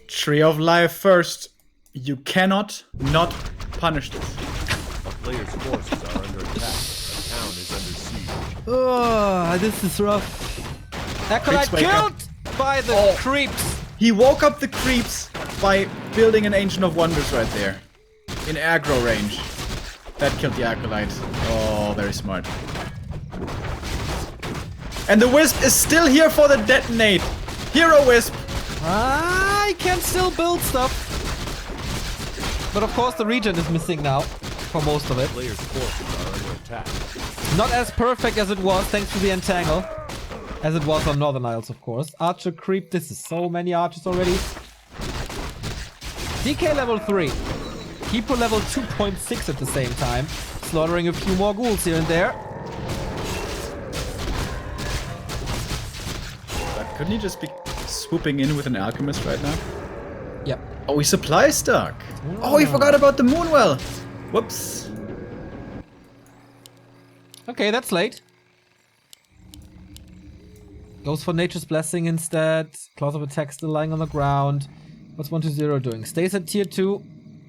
Tree of Life first. You cannot not punish this. A player's forces are under attack. A town is under siege. Oh, this is rough. Acolyte Creeps wake killed by the creeps. He woke up the creeps by building an Ancient of Wonders right there. In aggro range. That killed the Acolyte. Oh, very smart. And the Wisp is still here for the detonate. Hero Wisp. I can still build stuff. But of course the regen is missing now. For most of it. Players' forces are under attack. Not as perfect as it was thanks to the entangle. As it was on Northern Isles, of course. Archer creep. This is so many archers already. DK level 3. Keeper level 2.6 at the same time. Slaughtering a few more ghouls here and there. But couldn't he just be swooping in with an Alchemist right now? Yep. Oh, he supply stock. Oh, he forgot about the Moonwell. Whoops. Okay, that's late. Goes for Nature's Blessing instead. Claws of Attack still lying on the ground. What's 1-0 doing? Stays at tier 2.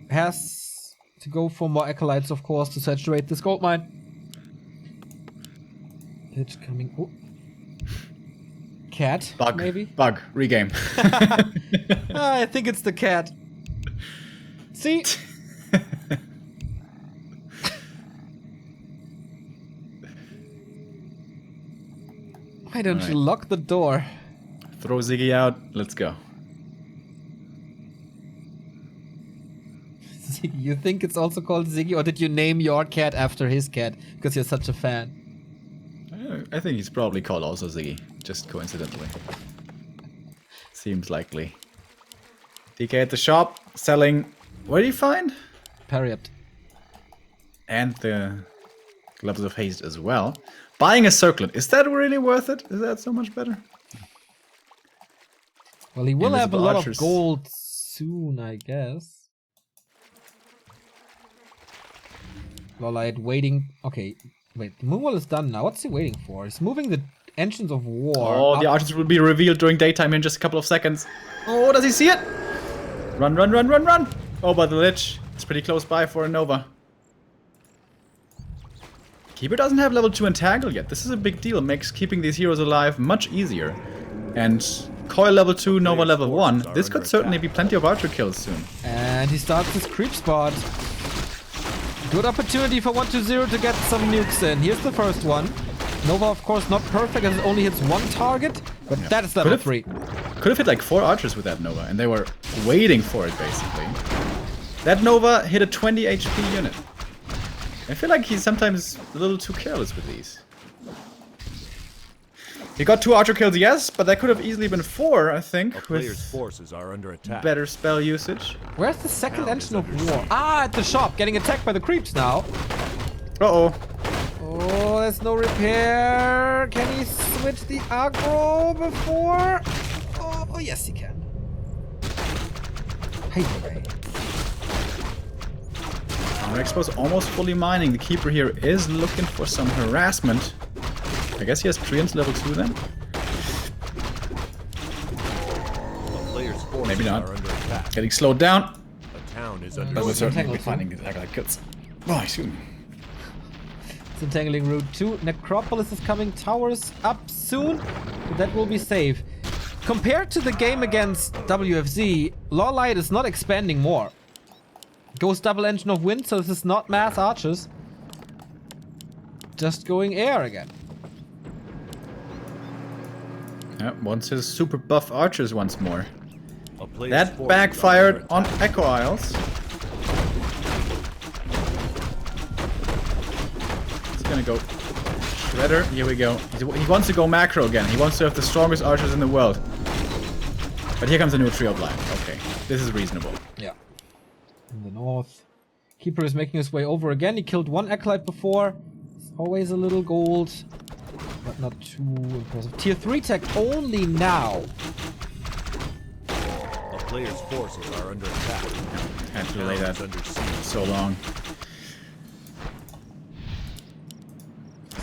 Has to go for more Acolytes, of course, to saturate this gold mine. Lich coming. Oh. Cat, Bug. maybe? Bug. Regame. I think it's the cat. See? Why don't you lock the door? Throw Ziggy out. Let's go. You think it's also called Ziggy, or did you name your cat after his cat because you're such a fan? I think he's probably called also Ziggy, just coincidentally. Seems likely. DK at the shop, selling. What did he find? Period. And the Gloves of Haste as well. Buying a Circlet. Is that really worth it? Is that so much better? Well, he will have a Invisible lot archers. of gold soon, I guess. LawLiet waiting. Okay, wait. The Moonwell is done now. What's he waiting for? He's moving the Engines of War. Oh, the archers will be revealed during daytime in just a couple of seconds. Oh, does he see it? Run, run, run, run, run! Oh, but the Lich is pretty close by for a Nova. Keeper doesn't have level 2 Entangle yet. This is a big deal. Makes keeping these heroes alive much easier. And Coil level 2, Nova level 1. This could certainly be plenty of archer kills soon. And he starts his creep spot. Good opportunity for 1-0 to get some nukes in. Here's the first one. Nova, of course, not perfect as it only hits one target, but that is level 3. Could have hit like 4 archers with that Nova, and they were waiting for it, basically. That Nova hit a 20 HP unit. I feel like he's sometimes a little too careless with these. He got 2 archer kills, yes, but that could have easily been 4, I think, A player's with forces are under attack. better spell usage. Where's the second Engine of War? Ah, at the shop, getting attacked by the creeps now. Uh-oh. Oh, there's no repair. Can he switch the aggro before? Oh, yes, he can. Hey, hey. Our Expo's almost fully mining. The Keeper here is looking for some harassment. I guess he has Treants level 2 then? A player's forces Maybe not. are under attack. Getting slowed down. A town is under But we'll Root certainly be Entangle finding these Acolyte kills. Oh, excuse me. It's entangling route 2. Necropolis is coming. Towers up soon. But that will be safe. Compared to the game against WFZ, LawLiet is not expanding more. Goes double Engine of Wind, so this is not mass archers. Just going air again. Yeah, wants his super buff archers once more. A player's That forces are backfired under on attack. Echo Isles. He's gonna go Shredder. Here we go. He wants to go macro again. He wants to have the strongest archers in the world. But here comes a new Tree of Life. Okay, this is reasonable. Yeah. In the north. Keeper is making his way over again. He killed one Acolyte before. It's always a little gold. But not too impressive. Tier 3 tech only now. A player's forces are under attack. Had to delay that Town is under siege. so long.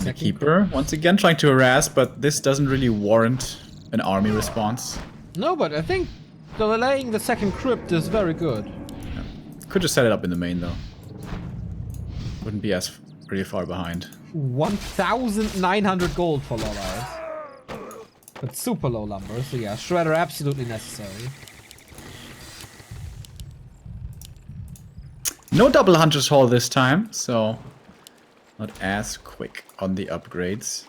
Second Keeper, once again trying to harass, but this doesn't really warrant an army response. No, but I think delaying the second crypt is very good. Could just set it up in the main, though. Wouldn't be as really far behind. 1,900 gold for LawLiet. But super low numbers, so yeah, Shredder absolutely necessary. No double Hunter's Hall this time, so not as quick on the upgrades.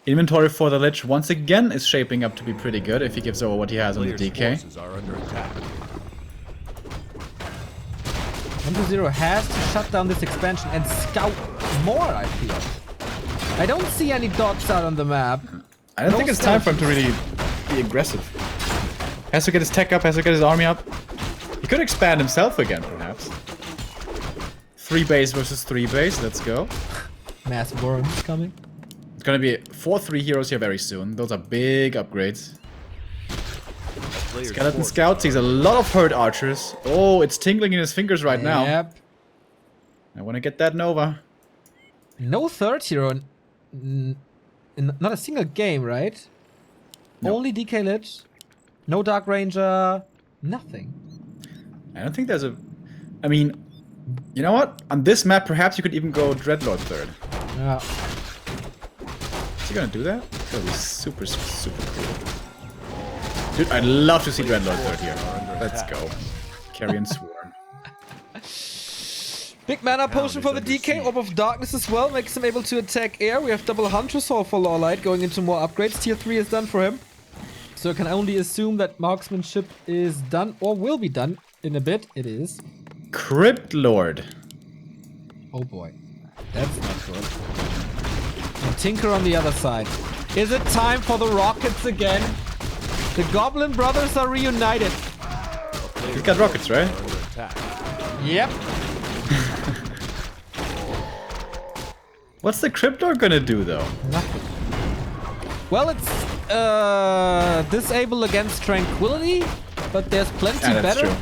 Inventory for the Lich once again is shaping up to be pretty good if he gives over what he has on the Players' DK. forces are under attack. 1-0 has to shut down this expansion and scout more, I feel. I don't see any dots out on the map. I don't think it's time for him to really be aggressive. Has to get his tech up, has to get his army up. He could expand himself again, perhaps. 3 base versus 3 base, let's go. Mass worms coming. It's gonna be 4-3 heroes here very soon. Those are big upgrades. Players' Skeleton forces Scout are sees a lot of hurt archers. Oh, it's tingling in his fingers right now. Yep. I want to get that Nova. No third hero in not a single game, right? No. Only DK Lich. No Dark Ranger. Nothing. I don't think there's a... I mean, you know what? On this map, perhaps you could even go Dreadlord third. Yeah. Is he gonna do that? That would be super, super cool. Dude, I'd love to see Dreadlord third here. Let's go. Carrion Sworn. Big mana potion for the DK. Orb of Darkness as well. Makes him able to attack air. We have double Hunter's Hall for LawLiet going into more upgrades. Tier 3 is done for him. So I can only assume that marksmanship is done or will be done in a bit. It is. Crypt Lord. Oh boy. That's not good. And Tinker on the other side. Is it time for the rockets again? The Goblin Brothers are reunited. He's got rockets, right? are under attack. Yep. What's the Crypt Lord gonna do, though? Nothing. Well, it's disable against tranquility, but there's plenty Yeah, that's better. true.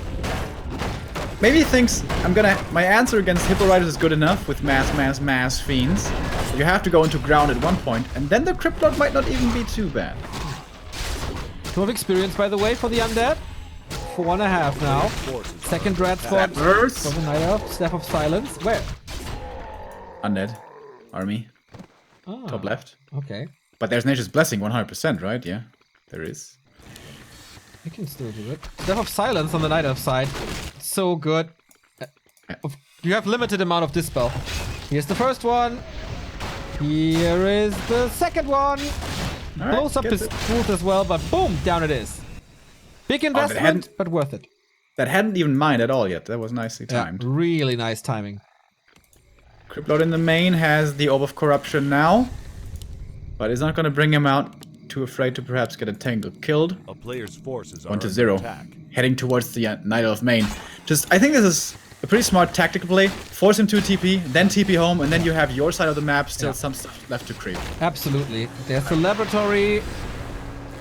Maybe he thinks my answer against Hippo Riders is good enough with mass fiends. You have to go into ground at one point, and then the Crypt Lord might not even be too bad. 12 experience, by the way, for the undead. 4.5 now. Forces are Second dread spot for Verse. the Night Elf. Staff of Silence. Where? Undead. Army. Ah, Top left. okay. But there's Nature's Blessing 100%, right? Yeah. There is. We can still do it. Staff of Silence on the Night Elf side. So good. You have limited amount of Dispel. Here's the first one. Here is the second one. All right, Blows up gets his it. truth as well, but boom, down it is. Big investment, hadn't- but worth it. That hadn't even mined at all yet. That was nicely timed. Yeah, really nice timing. Crypt Lord in the main has the Orb of Corruption now. But is not going to bring him out. Too afraid to perhaps get a Tangle killed. A player's forces are 1-0. under attack. Heading towards the Night Elf main. I think this is a pretty smart tactical play. Force him to TP, then TP home, and then you have your side of the map, still some stuff left to creep. Absolutely. There's the laboratory,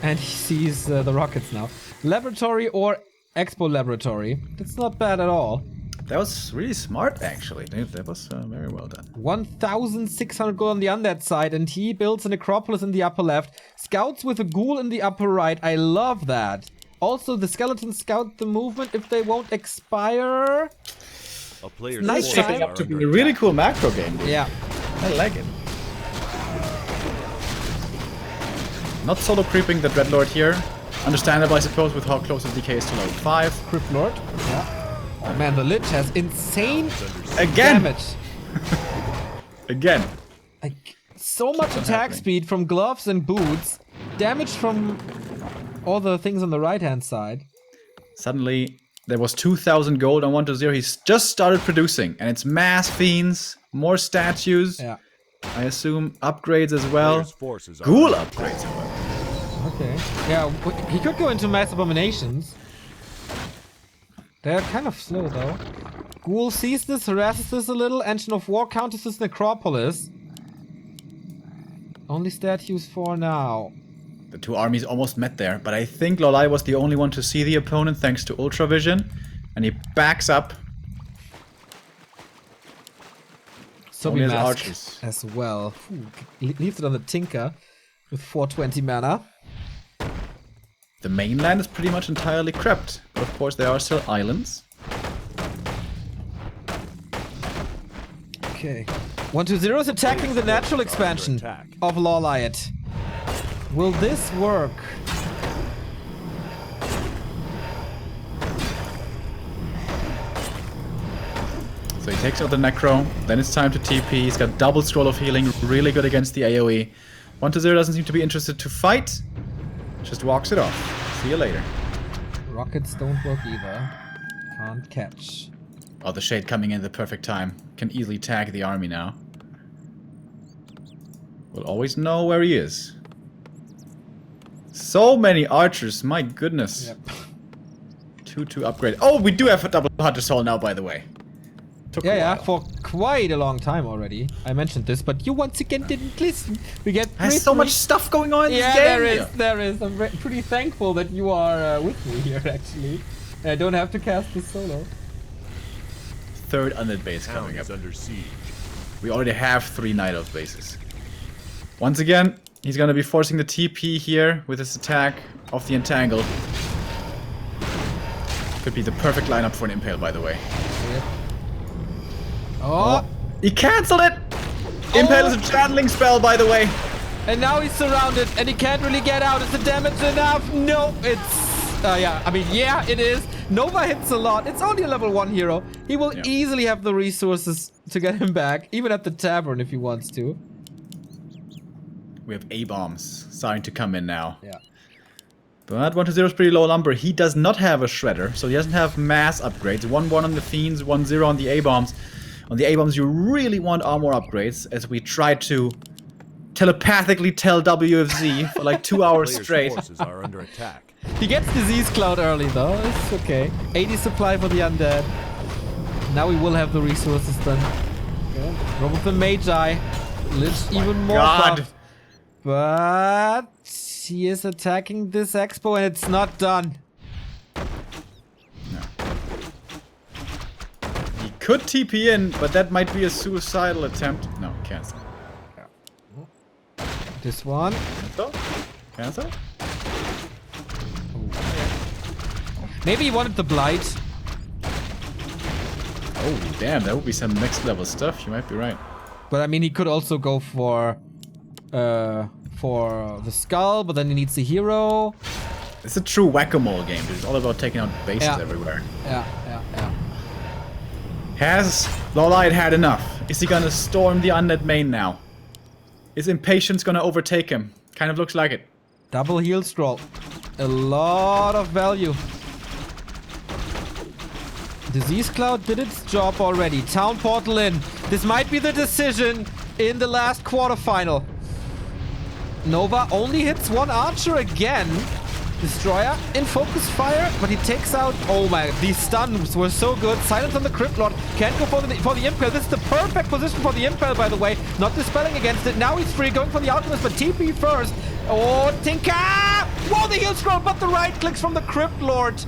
and he sees the rockets now. Laboratory or Expo Laboratory. That's not bad at all. That was really smart, actually. That was very well done. 1,600 gold on the undead side, and he builds an Necropolis in the upper left. Scouts with a ghoul in the upper right. I love that. Also, the skeletons scout the movement if they won't expire. A player's Nice forces shaping are up to be under a really attack. cool macro game, dude. Yeah. I like it. Not solo creeping the Dreadlord here. Understandable, I suppose, with how close the DK is to level 5. Crypt Lord. Yeah. Oh man, the Lich has insane Again! damage. Again. Like, so much attack happening? speed from gloves and boots. Damage from all the things on the right-hand side. Suddenly, there was 2,000 gold on 1-0. He's just started producing. And it's mass fiends, more statues. Yeah. I assume upgrades as well. Player's forces are Ghoul under upgrades, however. Okay. Yeah, he could go into Mass Abominations. They're kind of slow, though. Ghoul sees this, harasses this a little. Engine of War counters this Necropolis. Only statues for now. The two armies almost met there, but I think LawLiet was the only one to see the opponent thanks to Ultravision. And he backs up. Zombie Only has Mask archers. as well. Leaves it on the Tinker with 420 mana. The mainland is pretty much entirely crept, but of course there are still islands. Okay. 120 is attacking the natural expansion of LawLiet. Will this work? So he takes out the Necro, then it's time to TP. He's got double scroll of healing, really good against the AoE. 120 doesn't seem to be interested to fight, just walks it off. See you later. Rockets don't work either. Can't catch. Oh, the Shade coming in at the perfect time. Can easily tag the army now. We'll always know where he is. So many archers, my goodness. Yep. 2-2 upgrade. Oh, we do have a double Hunter Soul now, by the way. Took a Yeah, while. for quite a long time already. I mentioned this, but you once again didn't listen. We get There's so much stuff going on in this Yeah, game. there is. I'm pretty thankful that you are with me here, actually. I don't have to cast this solo. Third undead base Town coming up. is under siege. We already have 3 Night Elf bases. Once again, he's gonna be forcing the TP here with his attack of the Entangle. Could be the perfect lineup for an Impale, by the way. Yep. Oh! He cancelled it! Impale is a channeling spell, by the way. And now he's surrounded, and he can't really get out. Is the damage enough? No, it's... yeah, I mean, yeah, it is. Nova hits a lot. It's only a level 1 hero. He will easily have the resources to get him back, even at the tavern if he wants to. We have A-bombs starting to come in now. Yeah. But 120 is pretty low lumber. He does not have a Shredder, so he doesn't have mass upgrades. 1-1 on the Fiends, 1-0 on the A-bombs. On the A-bombs, you really want armor upgrades, as we try to telepathically tell WFZ for like 2 hours Players' straight. forces are under attack. He gets Disease Cloud early though. It's okay. 80 supply for the undead. Now we will have the resources then. Yeah. Rob with the Magi. Lich even more God. buffed. But he is attacking this expo and it's not done. He could TP in, but that might be a suicidal attempt. No, cancel. This one. Cancel? Cancel? Maybe he wanted the Blight. Oh, damn, that would be some next level stuff. You might be right. But I mean, he could also go for the skull, but then he needs the hero. It's a true whack-a-mole game. It's all about taking out bases everywhere. Yeah. Has LawLiet had enough? Is he gonna storm the undead main now? Is Impatience gonna overtake him? Kind of looks like it. Double heal scroll. A lot of value. Disease Cloud did its job already. Town Portal in. This might be the decision in the last quarterfinal. Nova only hits 1 archer again. Destroyer in focus fire, but he takes out... Oh my, these stuns were so good. Silence on the Crypt Lord. Can't go for the Impale. This is the perfect position for the Impale, by the way. Not dispelling against it. Now he's free, going for the Alchemist, but TP first. Oh, Tinker! Whoa, the heal scroll, but the right clicks from the Crypt Lord.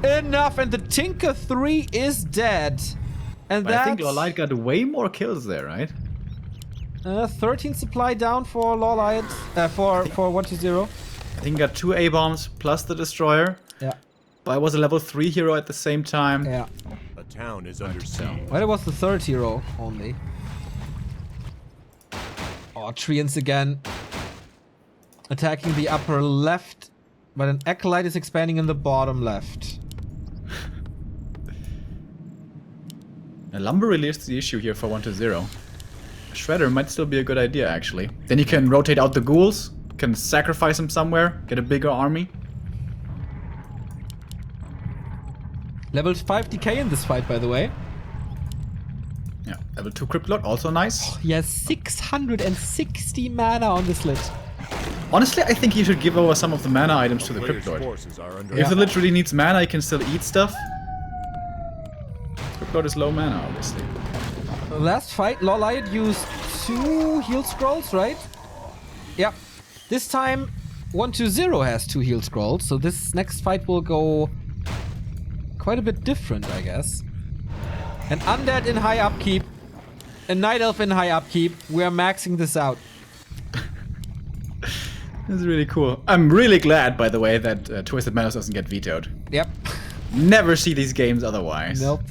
Enough, and the Tinker 3 is dead. And But I think that's... LawLiet got way more kills there, right? 13 supply down for LawLiet. For 120. I think he got 2 A-bombs plus the Destroyer. Yeah. But I was a level 3 hero at the same time. Yeah. A town is under siege. Well, it was the 3rd hero only. Oh, Treants again. Attacking the upper left. But an Acolyte is expanding in the bottom left. And lumber really is the issue here for 120. A Shredder might still be a good idea, actually. Then you can rotate out the ghouls. Can sacrifice them somewhere. Get a bigger army. Level 5 decay in this fight, by the way. Yeah, level 2 Crypt Lord, also nice. He has 660 mana on this Lich. Honestly, I think you should give over some of the mana items to the Players' Crypt Lord. forces are under If the attack. Lich really needs mana, he can still eat stuff. Crypt Lord is low mana, obviously. Last fight, LawLiet used 2 heal scrolls, right? Yep. This time, 120 has 2 heal scrolls, so this next fight will go quite a bit different, I guess. And undead in high upkeep. a Night Elf in high upkeep. We're maxing this out. This is really cool. I'm really glad, by the way, that Twisted Meadows doesn't get vetoed. Yep. Never see these games otherwise. Nope.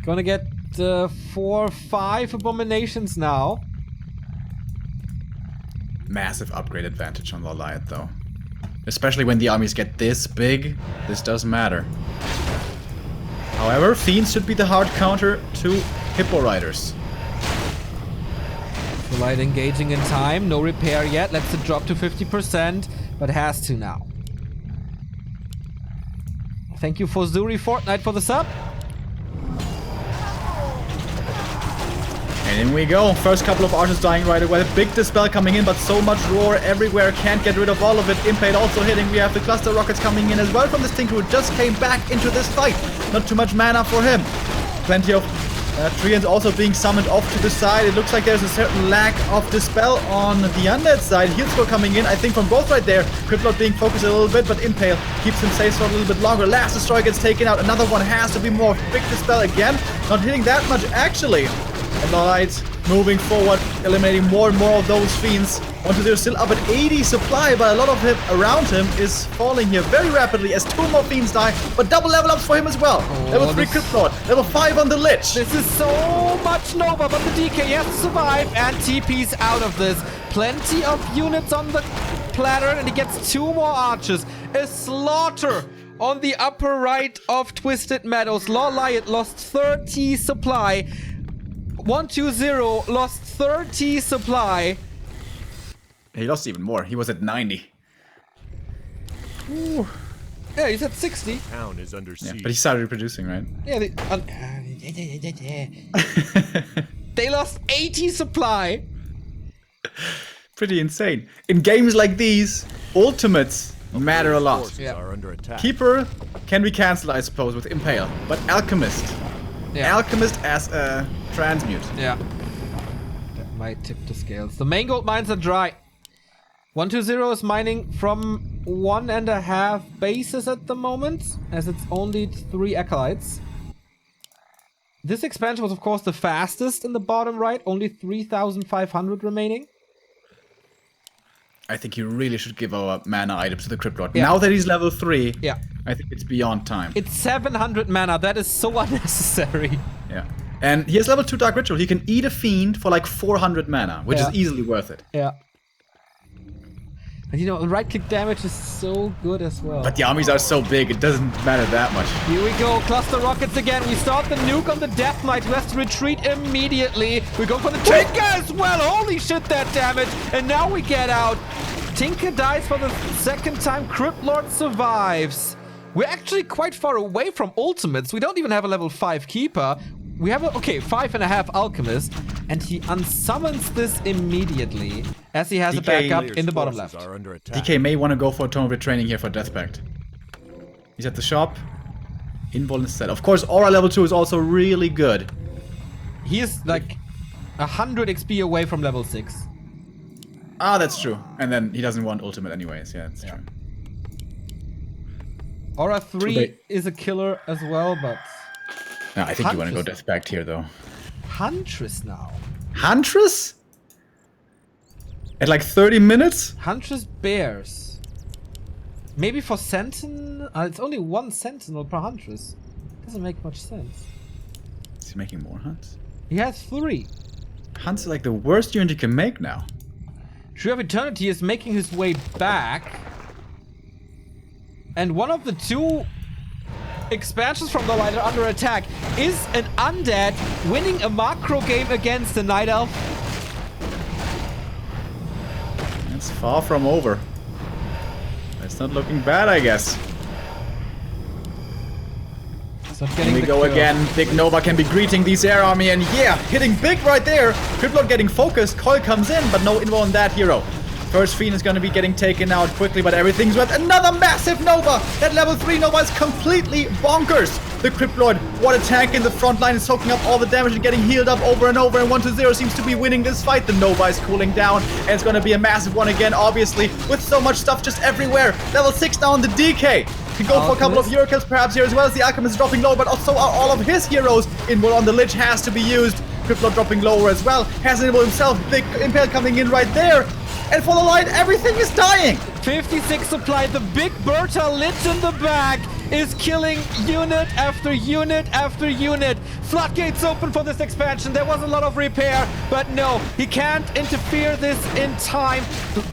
Gonna get 4 or 5 abominations now. Massive upgrade advantage on LawLiet, though. Especially when the armies get this big, this does matter. However, Fiends should be the hard counter to Hippo Riders. LawLiet engaging in time, no repair yet. Lets it drop to 50%, but has to now. Thank you for Zuri Fortnite for the sub. And in we go. First couple of archers dying right away. Big dispel coming in, but so much roar everywhere. Can't get rid of all of it. Impade also hitting. We have the cluster rockets coming in as well from this Tinker, who just came back into this fight. Not too much mana for him. Plenty of Treants also being summoned off to the side. It looks like there's a certain lack of dispel on the undead side. Heal score coming in, I think, from both right there. Criplord being focused a little bit, but Impale keeps him safe for a little bit longer. Last Destroyer gets taken out. Another one has to be more. Big dispel again. Not hitting that much, actually. And LawLiet moving forward, eliminating more and more of those Fiends. 1-0 still up at 80 supply, but a lot of him around him is falling here very rapidly as 2 more Fiends die, but double level ups for him as well. Level 3 Criplord, level 5 on the Lich. This is so much Nova, but the DK has to survive and TP's out of this. Plenty of units on the platter, and he gets 2 more archers. A slaughter on the upper right of Twisted Meadows. LawLiet lost 30 supply. 1-2-0 lost 30 supply. He lost even more. He was at 90. Ooh. Yeah, he's at 60. Town is under siege. Yeah, but he started reproducing, right? Yeah, they lost 80 supply. Pretty insane. In games like these, ultimates matter a lot. Forces are under attack. Keeper can be cancelled, I suppose, with Impale, but Alchemist. Yeah. Alchemist as a transmute. Yeah. That might tip the scales. The main gold mines are dry. 1-2-0 is mining from 1.5 bases at the moment, as it's only 3 acolytes. This expansion was, of course, the fastest in the bottom right, only 3,500 remaining. I think you really should give our mana items to the Cryptlord. Yeah. Now that he's level 3, Yeah. I think it's beyond time. It's 700 mana. That is so unnecessary. Yeah. And he has level 2 Dark Ritual. He can eat a Fiend for like 400 mana, which Yeah. is easily worth it. Yeah. And you know, right-click damage is so good as well. But the armies are so big, it doesn't matter that much. Here we go, cluster rockets again. We start the nuke on the Death Knight, who has to retreat immediately. We go for the Tinker as well. Holy shit, that damage. And now we get out. Tinker dies for the second time. Cryptlord survives. We're actually quite far away from ultimates. We don't even have a level 5 keeper. We have a, 5.5 alchemist. And he unsummons this immediately, as he has a DK backup in the bottom left. Are under attack. DK may want to go for a Tome of Retraining here for Death Pact. He's at the shop. Invul instead. Of course, Aura level 2 is also really good. He is like 100 XP away from level 6. Ah, that's true. And then he doesn't want ultimate anyways. Yeah, that's true. Aura Too 3 late. is a killer as well, but... No, I think you want to go Huntress. Death Pact here, though. Huntress now. Huntress? At like 30 minutes? Huntress bears. Maybe for Sentinel? It's only 1 Sentinel per Huntress. Doesn't make much sense. Is he making more hunts? He has 3. Hunts are like the worst unit you can make now. Tree of Eternity is making his way back. And one of the 2 expansions from the LawLiet are under attack is an undead winning a macro game against the Night Elf. It's far from over. It's not looking bad, I guess. It's not Here getting we the go kill. again. Big Nova can be greeting these air army, and yeah, hitting big right there. Cryptlord getting focused. Coil comes in, but no info on that hero. First Fiend is going to be getting taken out quickly, but everything's worth another massive Nova. That level 3 Nova is completely bonkers. The Cryptlord, what a tank in the front line, is soaking up all the damage and getting healed up over and over. And 1-0 seems to be winning this fight. The Nova is cooling down, and it's going to be a massive one again, obviously, with so much stuff just everywhere. Level 6 now on the DK. Can go for a couple of hero kills perhaps here, as well as the Alchemist dropping low, but also are all of his heroes. Invul on the Lich has to be used. Crippler dropping lower as well. Has enabled himself. Big Impale coming in right there. And for LawLiet, everything is dying. 56 supply. The big Berta lit in the back is killing unit after unit after unit. Floodgates open for this expansion. There was a lot of repair, but no, he can't interfere this in time.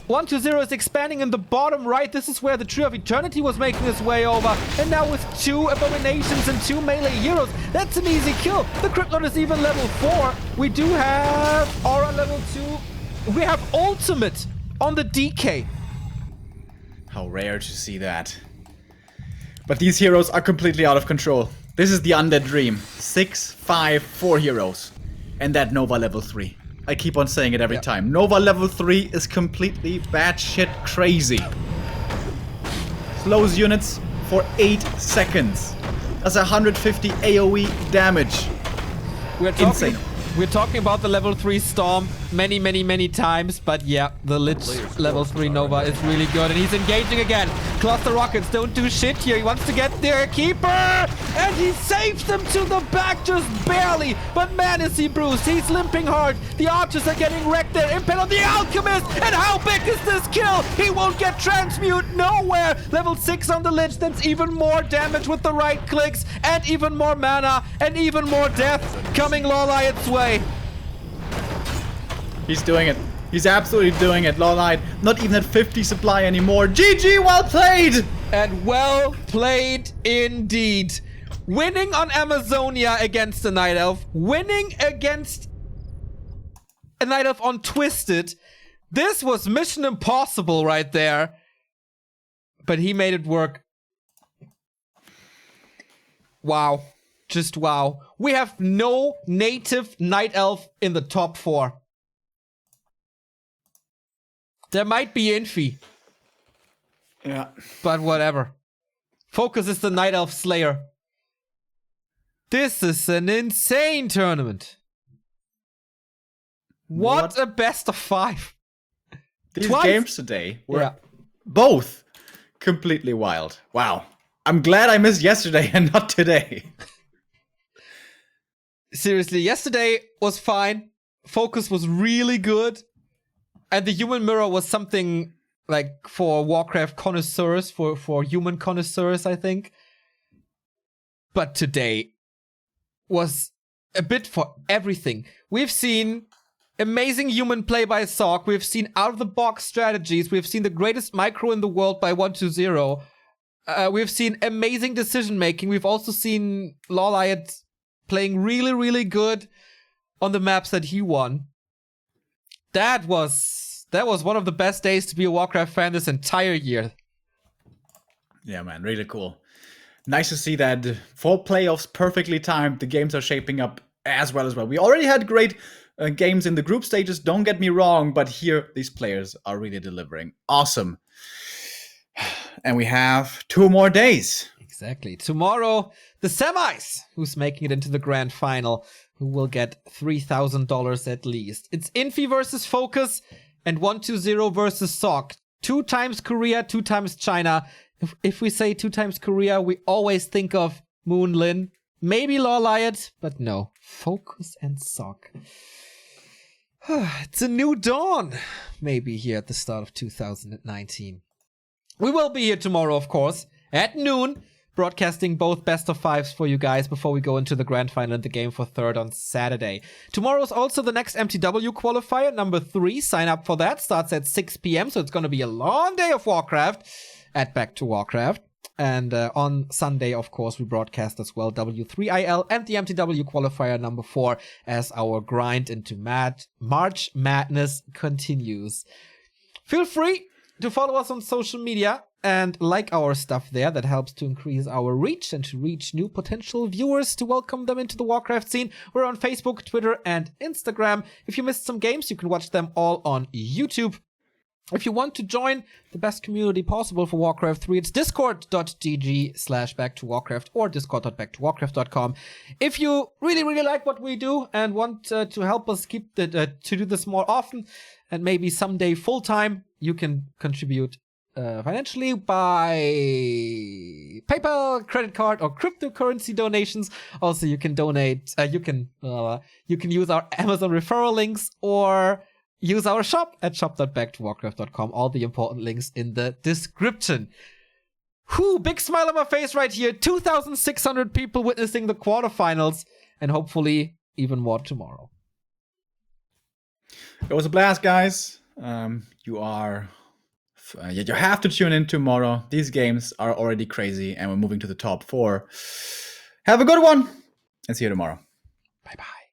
120 is expanding in the bottom right. This is where the Tree of Eternity was making its way over. And now with 2 Abominations and 2 melee heroes, that's an easy kill. The Cryptlord is even level 4. We do have Aura level 2. We have Ultimate on the DK. How rare to see that. But these heroes are completely out of control. This is the undead dream. 6, 5, 4 heroes. And that Nova level 3. I keep on saying it every time. Nova level 3 is completely batshit crazy. Slows units for 8 seconds. That's 150 AoE damage. Insane. We're talking about the level 3 Storm many times, but yeah, the Lich level 3 Nova is really good, and he's engaging again. Cluster Rockets don't do shit here. He wants to get their Keeper, and he saves them to the back just barely, but man is he bruised. He's limping hard. The Archers are getting wrecked there. Impact on the Alchemist, and how big is this kill? He won't get Transmute nowhere. Level 6 on the Lich, that's even more damage with the right clicks, and even more mana, and even more death coming LawLiet's way. He's doing it. He's absolutely doing it. LawLiet not even at 50 supply anymore. GG, well played! And well played indeed. Winning on Amazonia against the Night Elf. Winning against a Night Elf on Twisted. This was mission impossible right there. But he made it work. Wow. Just wow. We have no native Night Elf in the top 4. There might be Infi. Yeah. But whatever. Focus is the Night Elf Slayer. This is an insane tournament. What a best of 5. These games today were both completely wild. Wow. I'm glad I missed yesterday and not today. Seriously, yesterday was fine. Focus was really good. And the Human Mirror was something like for Warcraft connoisseurs, for human connoisseurs, I think. But today was a bit for everything. We've seen amazing human play by Sock. We've seen out-of-the-box strategies. We've seen the greatest micro in the world by 120. We've seen amazing decision-making. We've also seen LawLiet playing really good on the maps that he won. That was one of the best days to be a Warcraft fan this entire year. Yeah, man, really cool. Nice to see that 4 playoffs perfectly timed. The games are shaping up as well. We already had great games in the group stages, don't get me wrong, but here these players are really delivering. Awesome. And we have 2 more days. Exactly. Tomorrow, the semis. Who's making it into the grand final? Who will get $3,000 at least? It's Infi versus Focus and 120 versus Sock. 2 times Korea, 2 times China. If we say 2 times Korea, we always think of Moon Lin. Maybe LawLiet, but no. Focus and Sock. It's a new dawn. Maybe here at the start of 2019. We will be here tomorrow, of course, at noon. Broadcasting both best of 5s for you guys before we go into the grand final and the game for 3rd on Saturday. Tomorrow is also the next MTW qualifier, number 3. Sign up for that. Starts at 6 p.m. So it's going to be a long day of Warcraft at Back to Warcraft. And on Sunday, of course, we broadcast as well W3IL and the MTW qualifier number 4 as our grind into March Madness continues. Feel free to follow us on social media and like our stuff there. That helps to increase our reach and to reach new potential viewers, to welcome them into the Warcraft scene. We're on Facebook, Twitter, and Instagram. If you missed some games, you can watch them all on YouTube. If you want to join the best community possible for Warcraft 3, it's discord.gg/backtowarcraft or discord.backtowarcraft.com. If you really like what we do and want to help us keep to do this more often and maybe someday full time, you can contribute financially by PayPal, credit card, or cryptocurrency donations. Also, you can donate. You can use our Amazon referral links or use our shop at shop.backtowwarcraft.com. All the important links in the description. Whew, big smile on my face right here. 2,600 people witnessing the quarterfinals, and hopefully even more tomorrow. It was a blast, guys. You have to tune in tomorrow. These games are already crazy, and we're moving to the top 4. Have a good one, and see you tomorrow. Bye-bye.